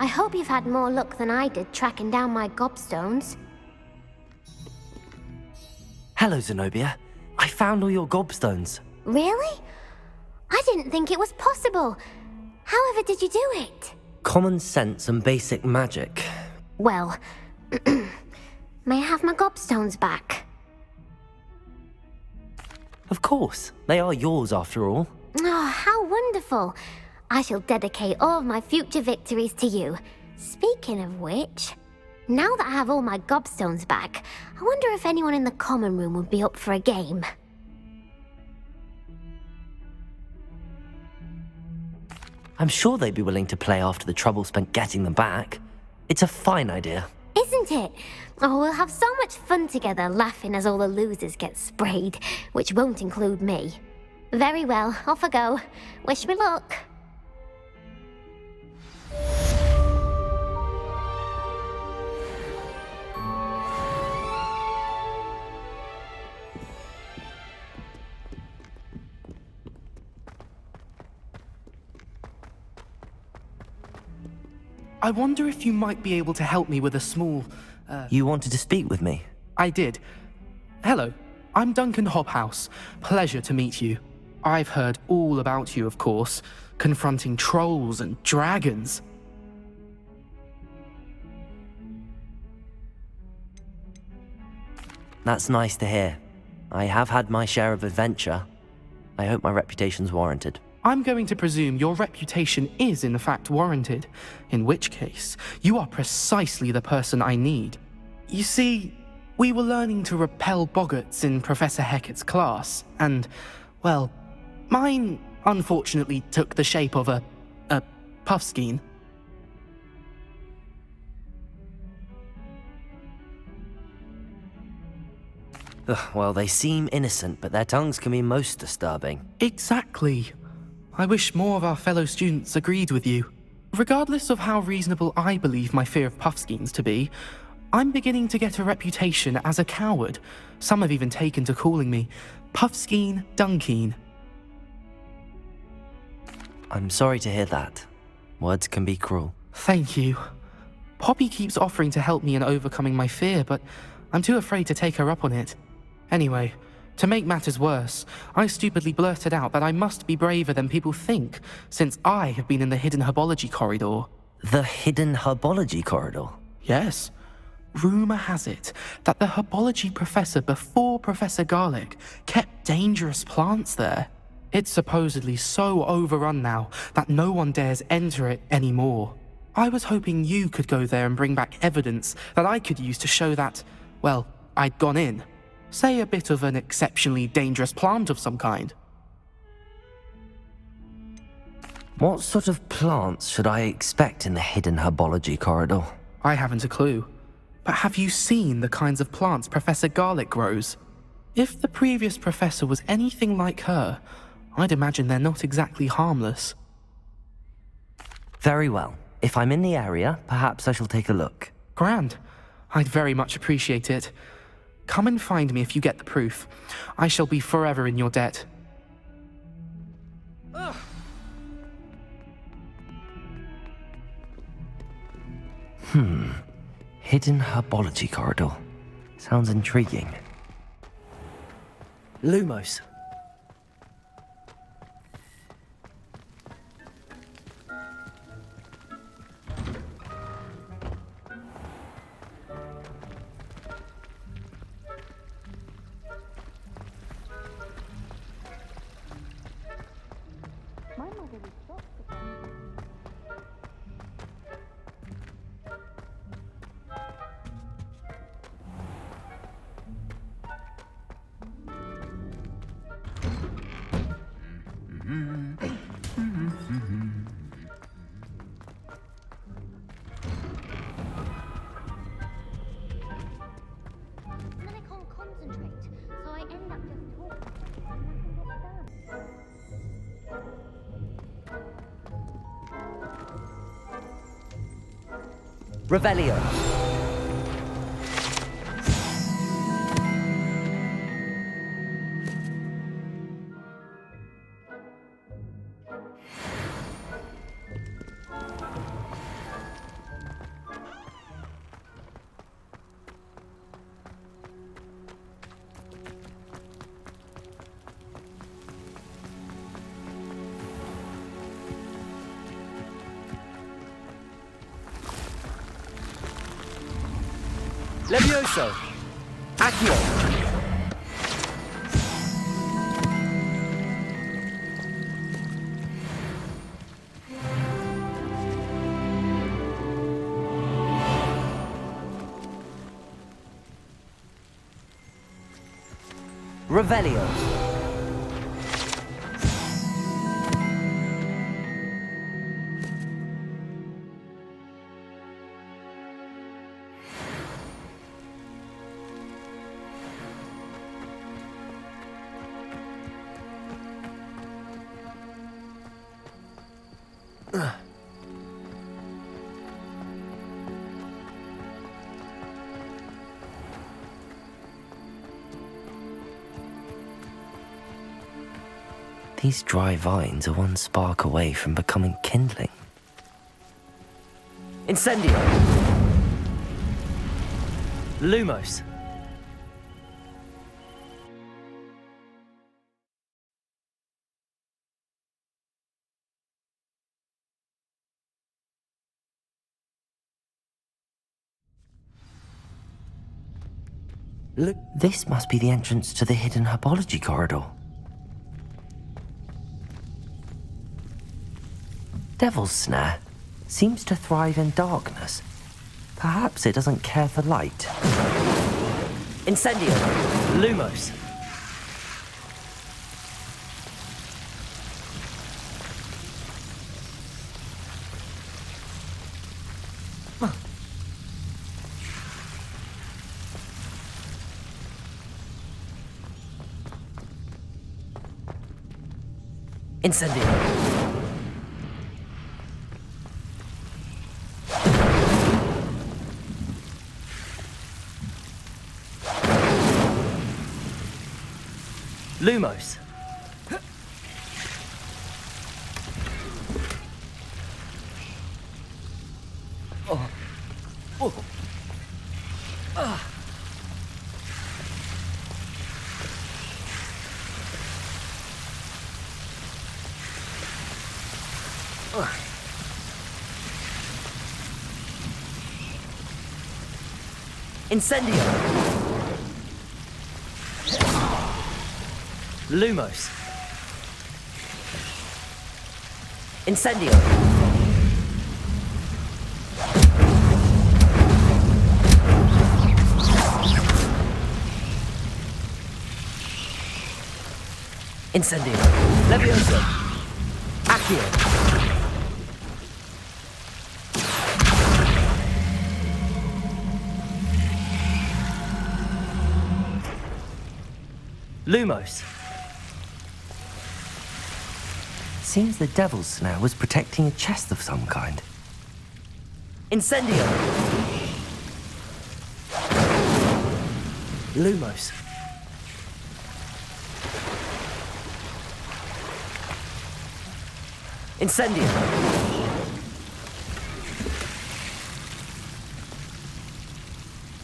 [SPEAKER 14] I hope you've had more luck than I did tracking down my gobstones.
[SPEAKER 2] Hello, Zenobia. I found all your gobstones.
[SPEAKER 14] Really? I didn't think it was possible.
[SPEAKER 16] However did you do it?
[SPEAKER 2] Common sense and basic magic.
[SPEAKER 16] Well, may I have my gobstones back?
[SPEAKER 2] Of course, they are yours after all.
[SPEAKER 16] Oh, how wonderful. I shall dedicate all of my future victories to you. Speaking of which, now that I have all my gobstones back, I wonder if anyone in the common room would be up for a game.
[SPEAKER 2] I'm sure they'd be willing to play after the trouble spent getting them back. It's a fine idea.
[SPEAKER 16] Isn't it? Oh, we'll have so much fun together laughing as all the losers get sprayed, which won't include me. Very well, off I go. Wish me luck.
[SPEAKER 15] I wonder if you might be able to help me with a small,
[SPEAKER 2] You wanted to speak with me?
[SPEAKER 15] I did. Hello, I'm Duncan Hobhouse. Pleasure to meet you. I've heard all about you, of course, confronting trolls and dragons.
[SPEAKER 2] That's nice to hear. I have had my share of adventure. I hope my reputation's warranted.
[SPEAKER 15] I'm going to presume your reputation is in fact warranted, in which case, you are precisely the person I need. You see, we were learning to repel boggarts in Professor Hecat's class, and, well, mine unfortunately took the shape of a puffskein.
[SPEAKER 2] Well, they seem innocent, but their tongues can be most disturbing.
[SPEAKER 15] Exactly. I wish more of our fellow students agreed with you. Regardless of how reasonable I believe my fear of puffskeins to be, I'm beginning to get a reputation as a coward. Some have even taken to calling me Puffskeen Dunkeen.
[SPEAKER 2] I'm sorry to hear that. Words can be cruel.
[SPEAKER 15] Thank you. Poppy keeps offering to help me in overcoming my fear, but I'm too afraid to take her up on it. Anyway, to make matters worse, I stupidly blurted out that I must be braver than people think, since I have been in the hidden herbology corridor.
[SPEAKER 2] The hidden herbology corridor?
[SPEAKER 15] Yes. Rumour has it that the herbology professor before Professor Garlic kept dangerous plants there. It's supposedly so overrun now that no one dares enter it anymore. I was hoping you could go there and bring back evidence that I could use to show that, well, I'd gone in. Say a bit of an exceptionally dangerous plant of some kind.
[SPEAKER 2] What sort of plants should I expect in the hidden herbology corridor?
[SPEAKER 15] I haven't a clue. But have you seen the kinds of plants Professor Garlic grows? If the previous professor was anything like her, I'd imagine they're not exactly harmless.
[SPEAKER 2] Very well. If I'm in the area, perhaps I shall take a look.
[SPEAKER 15] Grand. I'd very much appreciate it. Come and find me if you get the proof. I shall be forever in your debt.
[SPEAKER 2] Hidden herbology corridor. Sounds intriguing. Lumos.
[SPEAKER 12] Revelio. Levioso! Accio! Revelio.
[SPEAKER 2] These dry vines are one spark away from becoming kindling.
[SPEAKER 12] Incendio! Lumos!
[SPEAKER 2] Look, this must be the entrance to the hidden herbology corridor. Devil's Snare seems to thrive in darkness. Perhaps it doesn't care for light.
[SPEAKER 12] Incendio! Lumos! Incendio! Lumos! Oh. Oh. Ah. Incendio! Lumos! Incendio! Incendio! Levioso! Accio! Lumos!
[SPEAKER 2] Seems the Devil's Snare was protecting a chest of some kind.
[SPEAKER 12] Incendio! Lumos! Incendio!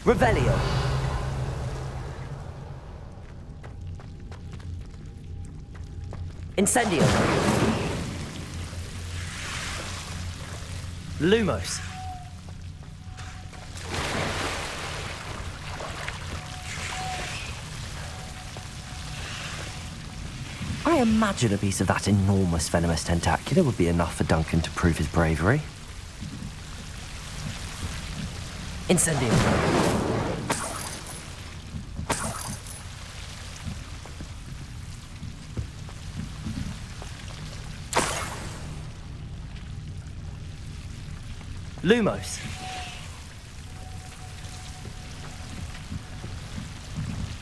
[SPEAKER 12] Revelio! Incendio! Lumos!
[SPEAKER 2] I imagine a piece of that enormous venomous tentacular would be enough for Duncan to prove his bravery.
[SPEAKER 12] Incendio! Lumos!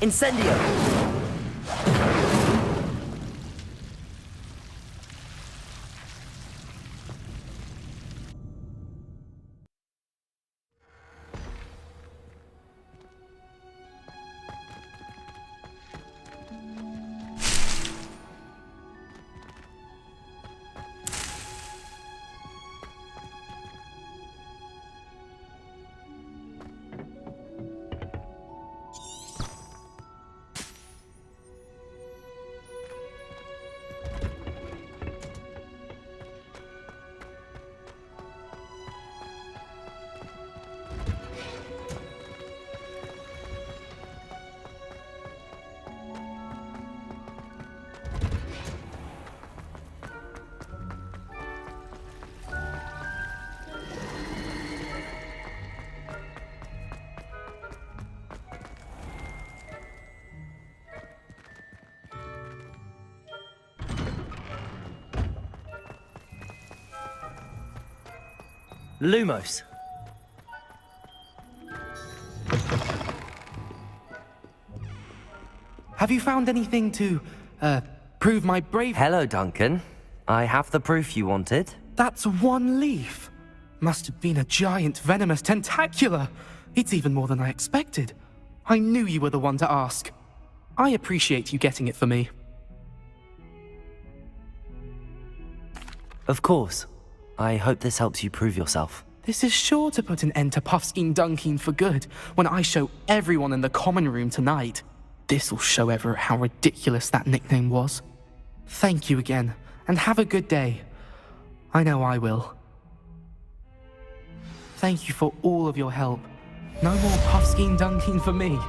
[SPEAKER 12] Incendio! Lumos.
[SPEAKER 15] Have you found anything to, prove my bravery?
[SPEAKER 2] Hello, Duncan. I have the proof you wanted.
[SPEAKER 15] That's one leaf. Must have been a giant venomous tentacula. It's even more than I expected. I knew you were the one to ask. I appreciate you getting it for me.
[SPEAKER 2] Of course. I hope this helps you prove yourself.
[SPEAKER 15] This is sure to put an end to Puffskein Dunkeen for good when I show everyone in the common room tonight. This'll show Everett how ridiculous that nickname was. Thank you again, and have a good day. I know I will. Thank you for all of your help. No more Puffskein Dunkeen for me.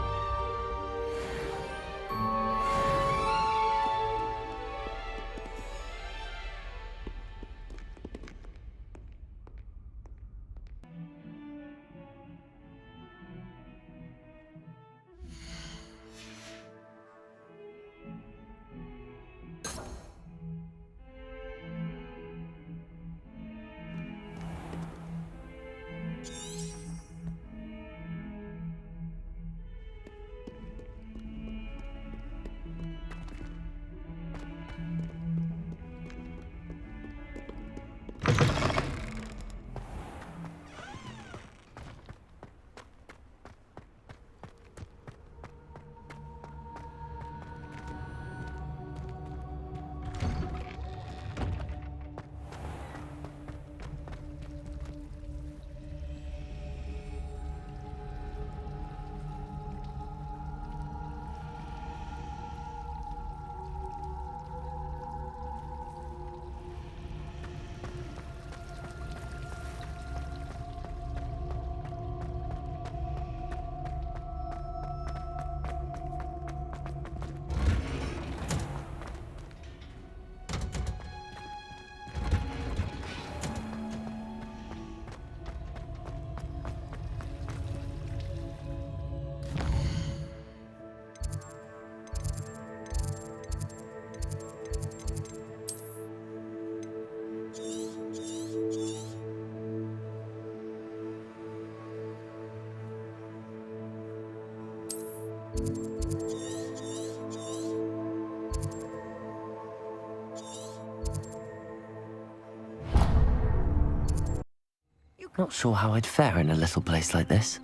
[SPEAKER 2] Not sure how I'd fare in a little place like this.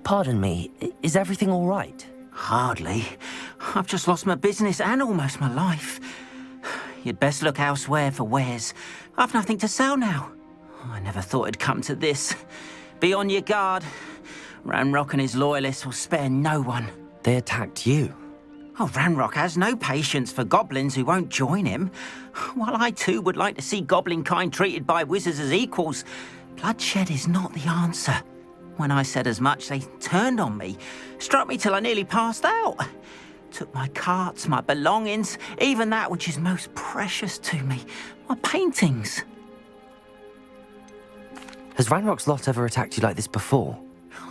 [SPEAKER 2] Pardon me, is everything all right?
[SPEAKER 1] Hardly. I've just lost my business and almost my life. You'd best look elsewhere for wares. I've nothing to sell now. I never thought it'd come to this. Be on your guard. Ranrock and his loyalists will spare no one.
[SPEAKER 2] They attacked you.
[SPEAKER 1] Oh, Ranrock has no patience for goblins who won't join him. While I too would like to see goblin kind treated by wizards as equals, bloodshed is not the answer. When I said as much, they turned on me, struck me till I nearly passed out. Took my carts, my belongings, even that which is most precious to me, my paintings.
[SPEAKER 2] Has Ranrock's lot ever attacked you like this before?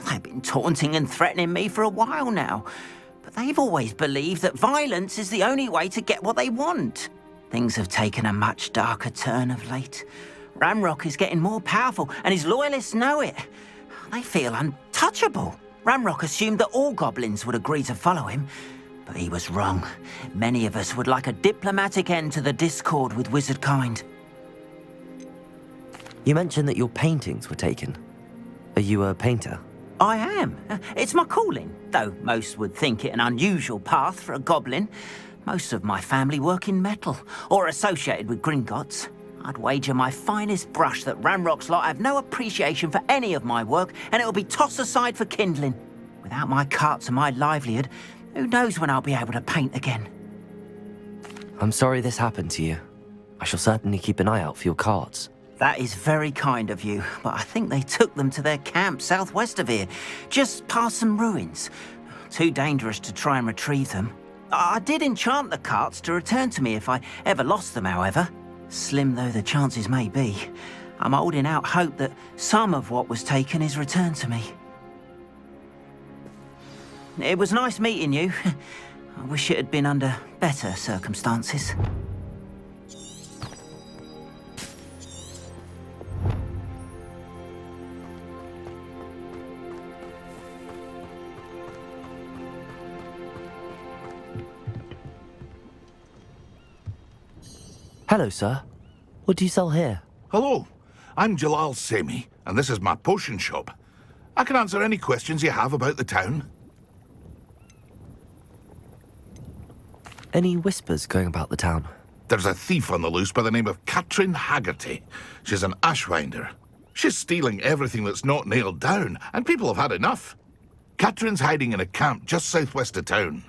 [SPEAKER 1] They've been taunting and threatening me for a while now, but they've always believed that violence is the only way to get what they want. Things have taken a much darker turn of late. Ranrock is getting more powerful, and his loyalists know it. They feel untouchable. Ranrock assumed that all goblins would agree to follow him, but he was wrong. Many of us would like a diplomatic end to the discord with wizard kind.
[SPEAKER 2] You mentioned that your paintings were taken. Are you a painter?
[SPEAKER 1] I am. It's my calling, though most would think it an unusual path for a goblin. Most of my family work in metal, or associated with Gringotts. I'd wager my finest brush that Ranrock's lot have no appreciation for any of my work, and it'll be tossed aside for kindling. Without my carts and my livelihood, who knows when I'll be able to paint again.
[SPEAKER 2] I'm sorry this happened to you. I shall certainly keep an eye out for your carts.
[SPEAKER 1] That is very kind of you, but I think they took them to their camp southwest of here, just past some ruins. Too dangerous to try and retrieve them. I did enchant the carts to return to me if I ever lost them, however. Slim though the chances may be, I'm holding out hope that some of what was taken is returned to me. It was nice meeting you. I wish it had been under better circumstances.
[SPEAKER 2] Hello, sir. What do you sell here?
[SPEAKER 5] Hello, I'm Jalal Semi, and this is my potion shop. I can answer any questions you have about the town.
[SPEAKER 2] Any whispers going about the town?
[SPEAKER 5] There's a thief on the loose by the name of Katrin Haggerty. She's an ashwinder. She's stealing everything that's not nailed down, and people have had enough. Katrin's hiding in a camp just southwest of town.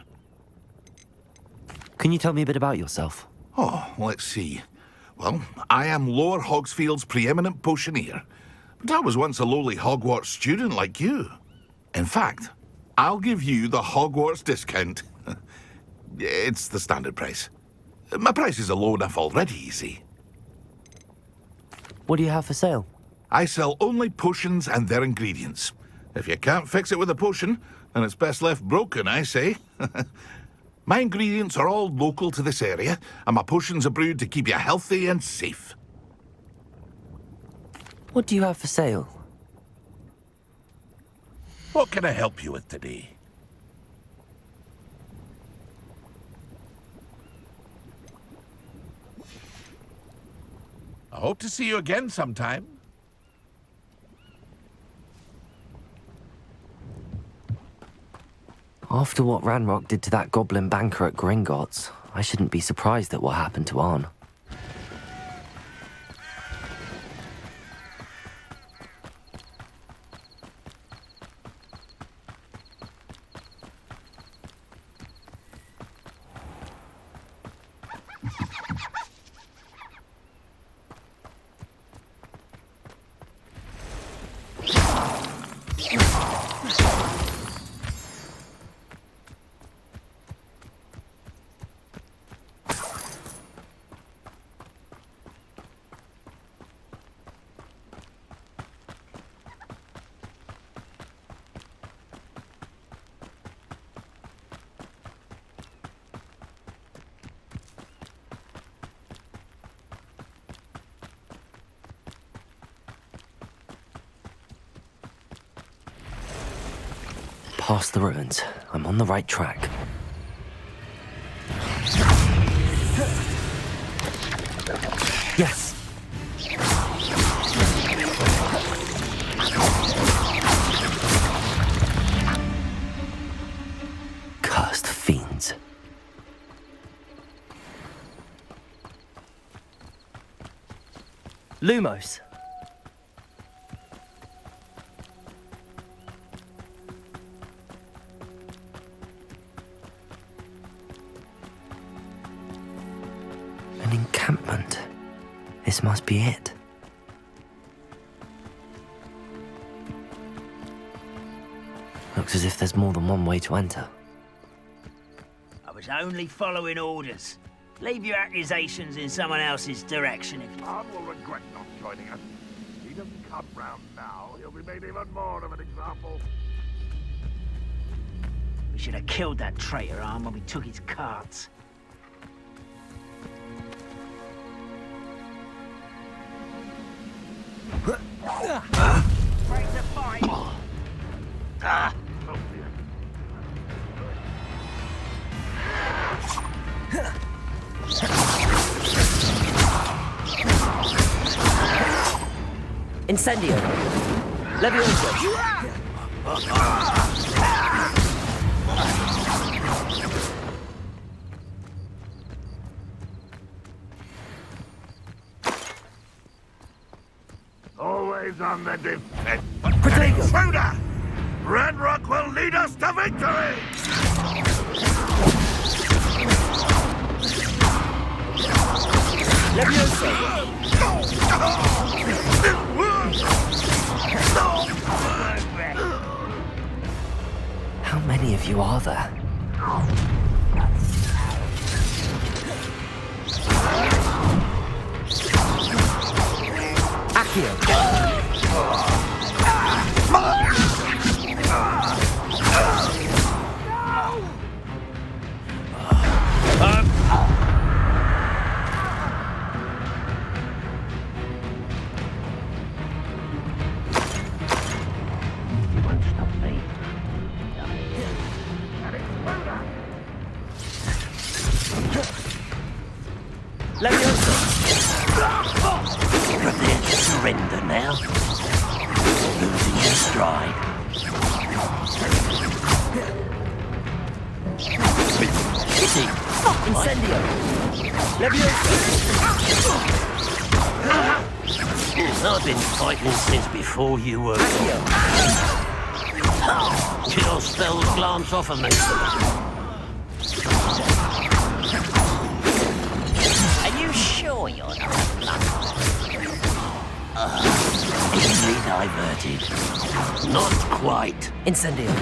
[SPEAKER 2] Can you tell me a bit about yourself?
[SPEAKER 5] Oh, let's see. Well, I am Lower Hogsfield's preeminent potioneer, but I was once a lowly Hogwarts student like you. In fact, I'll give you the Hogwarts discount. It's the standard price. My prices are low enough already, you see.
[SPEAKER 2] What do you have for sale?
[SPEAKER 5] I sell only potions and their ingredients. If you can't fix it with a potion, then it's best left broken, I say. My ingredients are all local to this area, and my potions are brewed to keep you healthy and safe.
[SPEAKER 2] What do you have for sale?
[SPEAKER 5] What can I help you with today? I hope to see you again sometime.
[SPEAKER 2] After what Ranrock did to that goblin banker at Gringotts, I shouldn't be surprised at what happened to Arn. Past the ruins. I'm on the right track. Yes! Cursed fiends.
[SPEAKER 12] Lumos.
[SPEAKER 2] An encampment. This must be it. Looks as if there's more than one way to enter.
[SPEAKER 8] I was only following orders. Leave your accusations in someone else's direction if you...
[SPEAKER 5] Arn will regret not joining us. He doesn't come round now. He'll be made even more of an example.
[SPEAKER 8] We should have killed that traitor, Arn, when we took his carts. Break the fight!
[SPEAKER 12] Incendio. Levioso.
[SPEAKER 5] Always on the defense.
[SPEAKER 12] Protego.
[SPEAKER 5] Intruder! Ranrock will lead us to victory!
[SPEAKER 12] Levioso.
[SPEAKER 2] How many of you are there?
[SPEAKER 12] Accio. Leviosa!
[SPEAKER 8] Prepare to surrender now. Losing your stride.
[SPEAKER 12] Incendio! Leviosa!
[SPEAKER 8] I've been fighting since before you were born. Your spells glance off of me.
[SPEAKER 12] Are you sure you're not
[SPEAKER 8] Easily diverted. Not quite.
[SPEAKER 12] Incendio!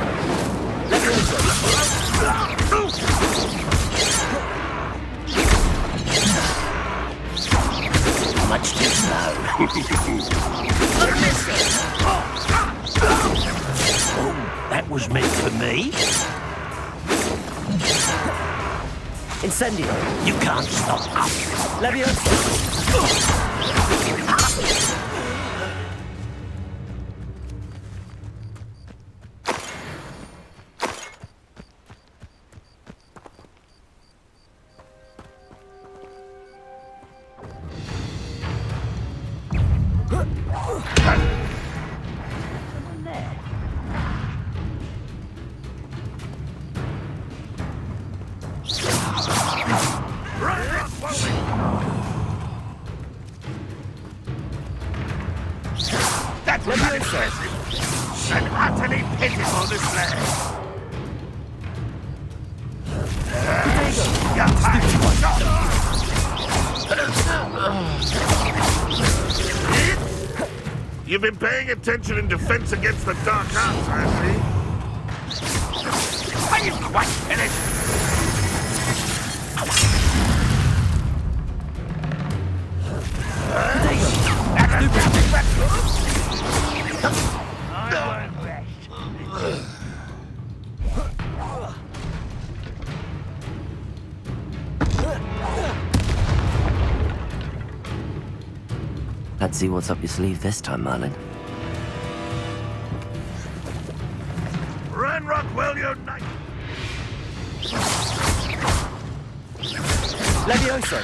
[SPEAKER 8] Much too slow. Oh, that was meant for me.
[SPEAKER 12] Incendio!
[SPEAKER 8] You can't stop us.
[SPEAKER 12] Leviosa!
[SPEAKER 5] That was unimpressive. An utterly pitiful display. You've been paying attention in defense against the dark arts, I see. Are you quite finished?
[SPEAKER 2] Let's see what's up your sleeve this time, Merlin.
[SPEAKER 5] Ranrock, well, you're nice.
[SPEAKER 12] Leviosa!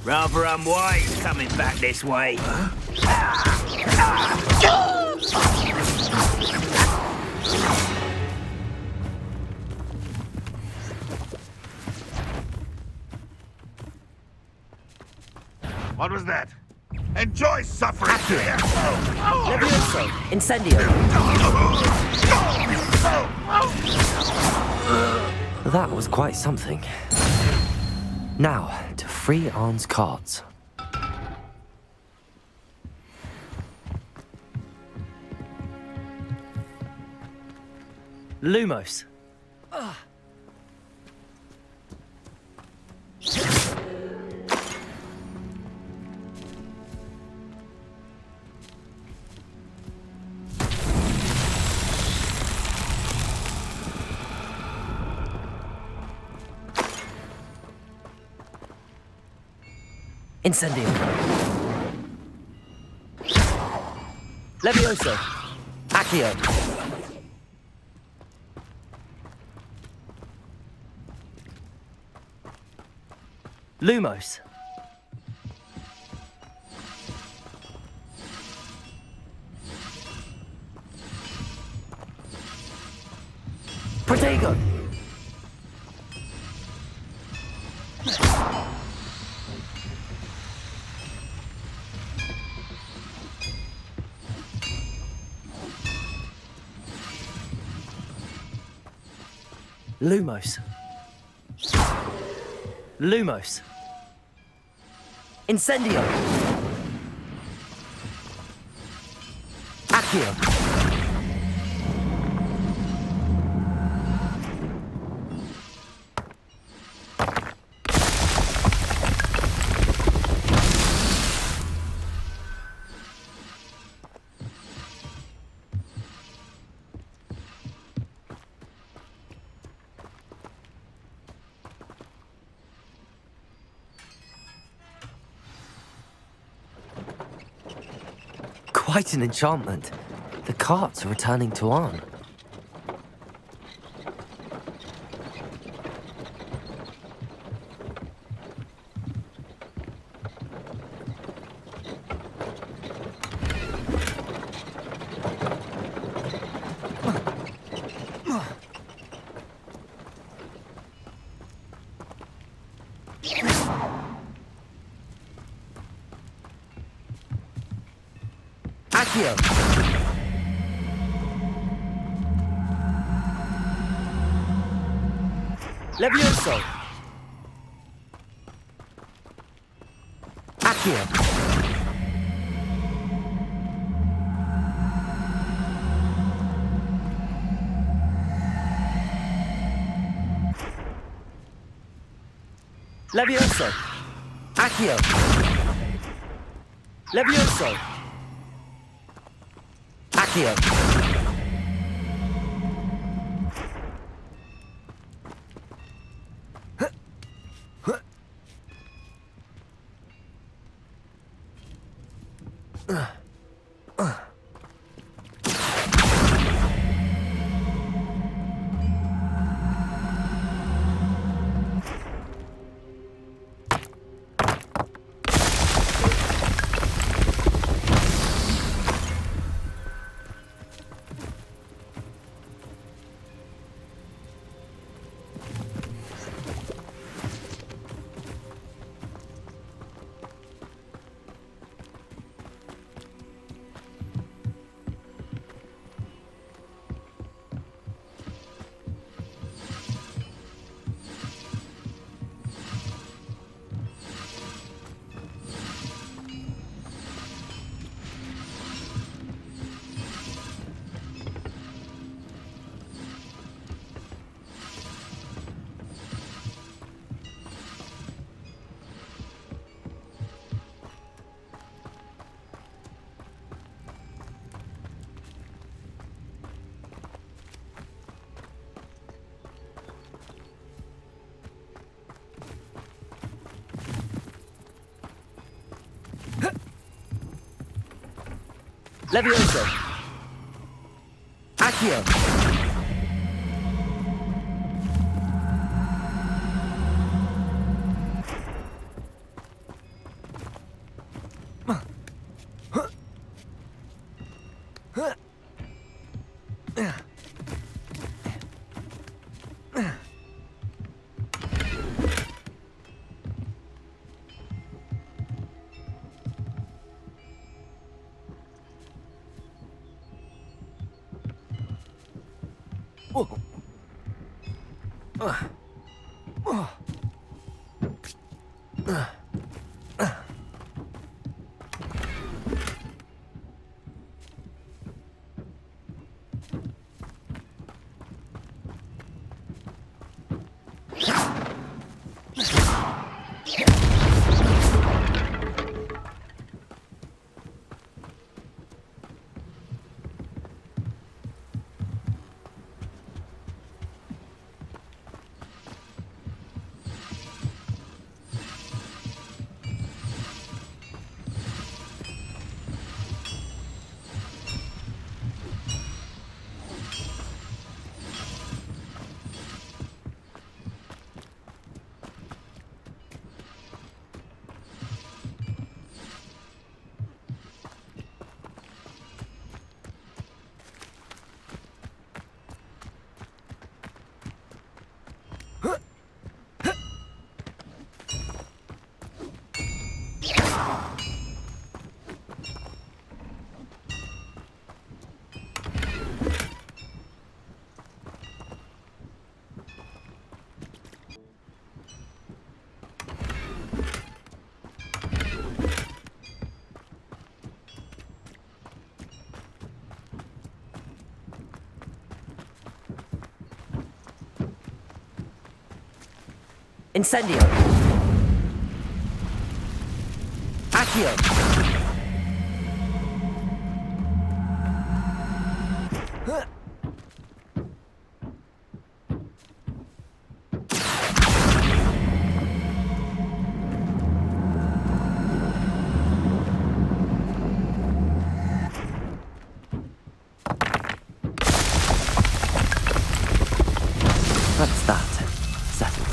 [SPEAKER 8] Rather unwise coming back this way.
[SPEAKER 5] What was that? Enjoy suffering!
[SPEAKER 12] Leviosa! Incendio!
[SPEAKER 2] That was quite something. Now, to free Arn's cards.
[SPEAKER 12] Lumos! Incendio! Leviosa! Accio! Lumos! Protego! Lumos. Lumos. Incendio. Accio.
[SPEAKER 2] Quite an enchantment. The carts are returning to Arn. Accio. Levioso. Accio. Levioso. Accio. Levioso. Accio. Levioso. Accio. Incendio. Accio. That's that. Settled.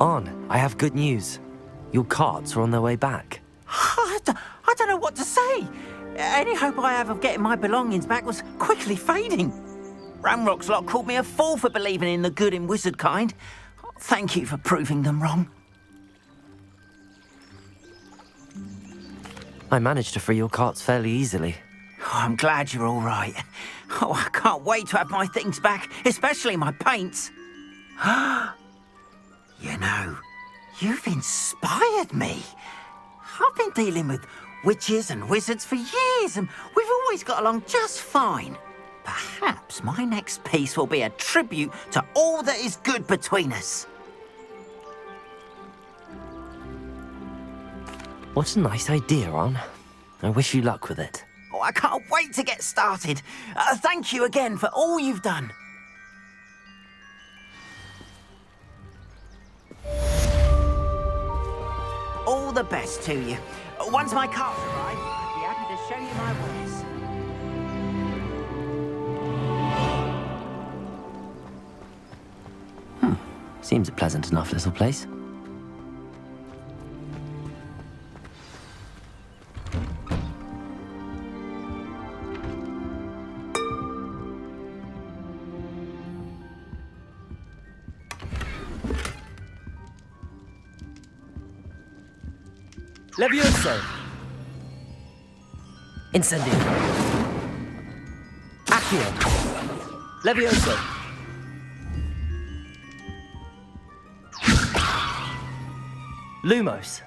[SPEAKER 2] On, I have good news. Your carts are on their way back.
[SPEAKER 1] I don't know what to say. Any hope I have of getting my belongings back was quickly fading. Ramrock's lot called me a fool for believing in the good in wizard kind. Thank you for proving them wrong.
[SPEAKER 2] I managed to free your carts fairly easily.
[SPEAKER 1] Oh, I'm glad you're all right. Oh, I can't wait to have my things back, especially my paints. You know, you've inspired me. I've been dealing with witches and wizards for years, and we've always got along just fine. Perhaps my next piece will be a tribute to all that is good between us.
[SPEAKER 2] What a nice idea, On. I wish you luck with it.
[SPEAKER 1] Oh, I can't wait to get started. Thank you again for all you've done. All the best to you. Once my carts arrive, I'd be happy to show you my wares.
[SPEAKER 2] Seems a pleasant enough little place.
[SPEAKER 12] Levioso!
[SPEAKER 2] Incendio!
[SPEAKER 12] Accio! Levioso! Lumos!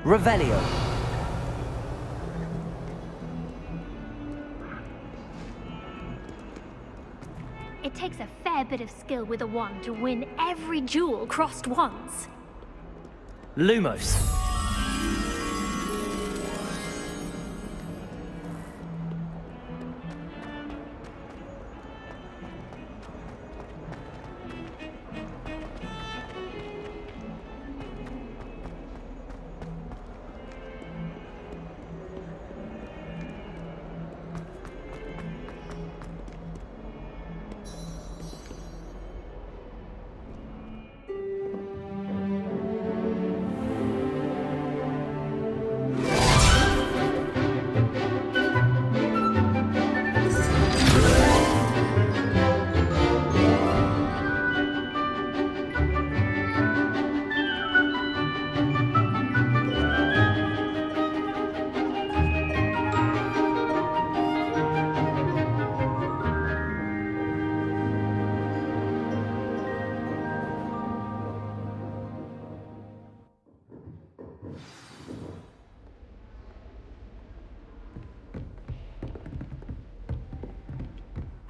[SPEAKER 2] Revelio!
[SPEAKER 14] It takes a fair bit of skill with a wand to win every duel crossed once.
[SPEAKER 12] Lumos!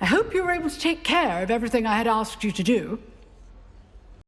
[SPEAKER 17] I hope you were able to take care of everything I had asked you to do.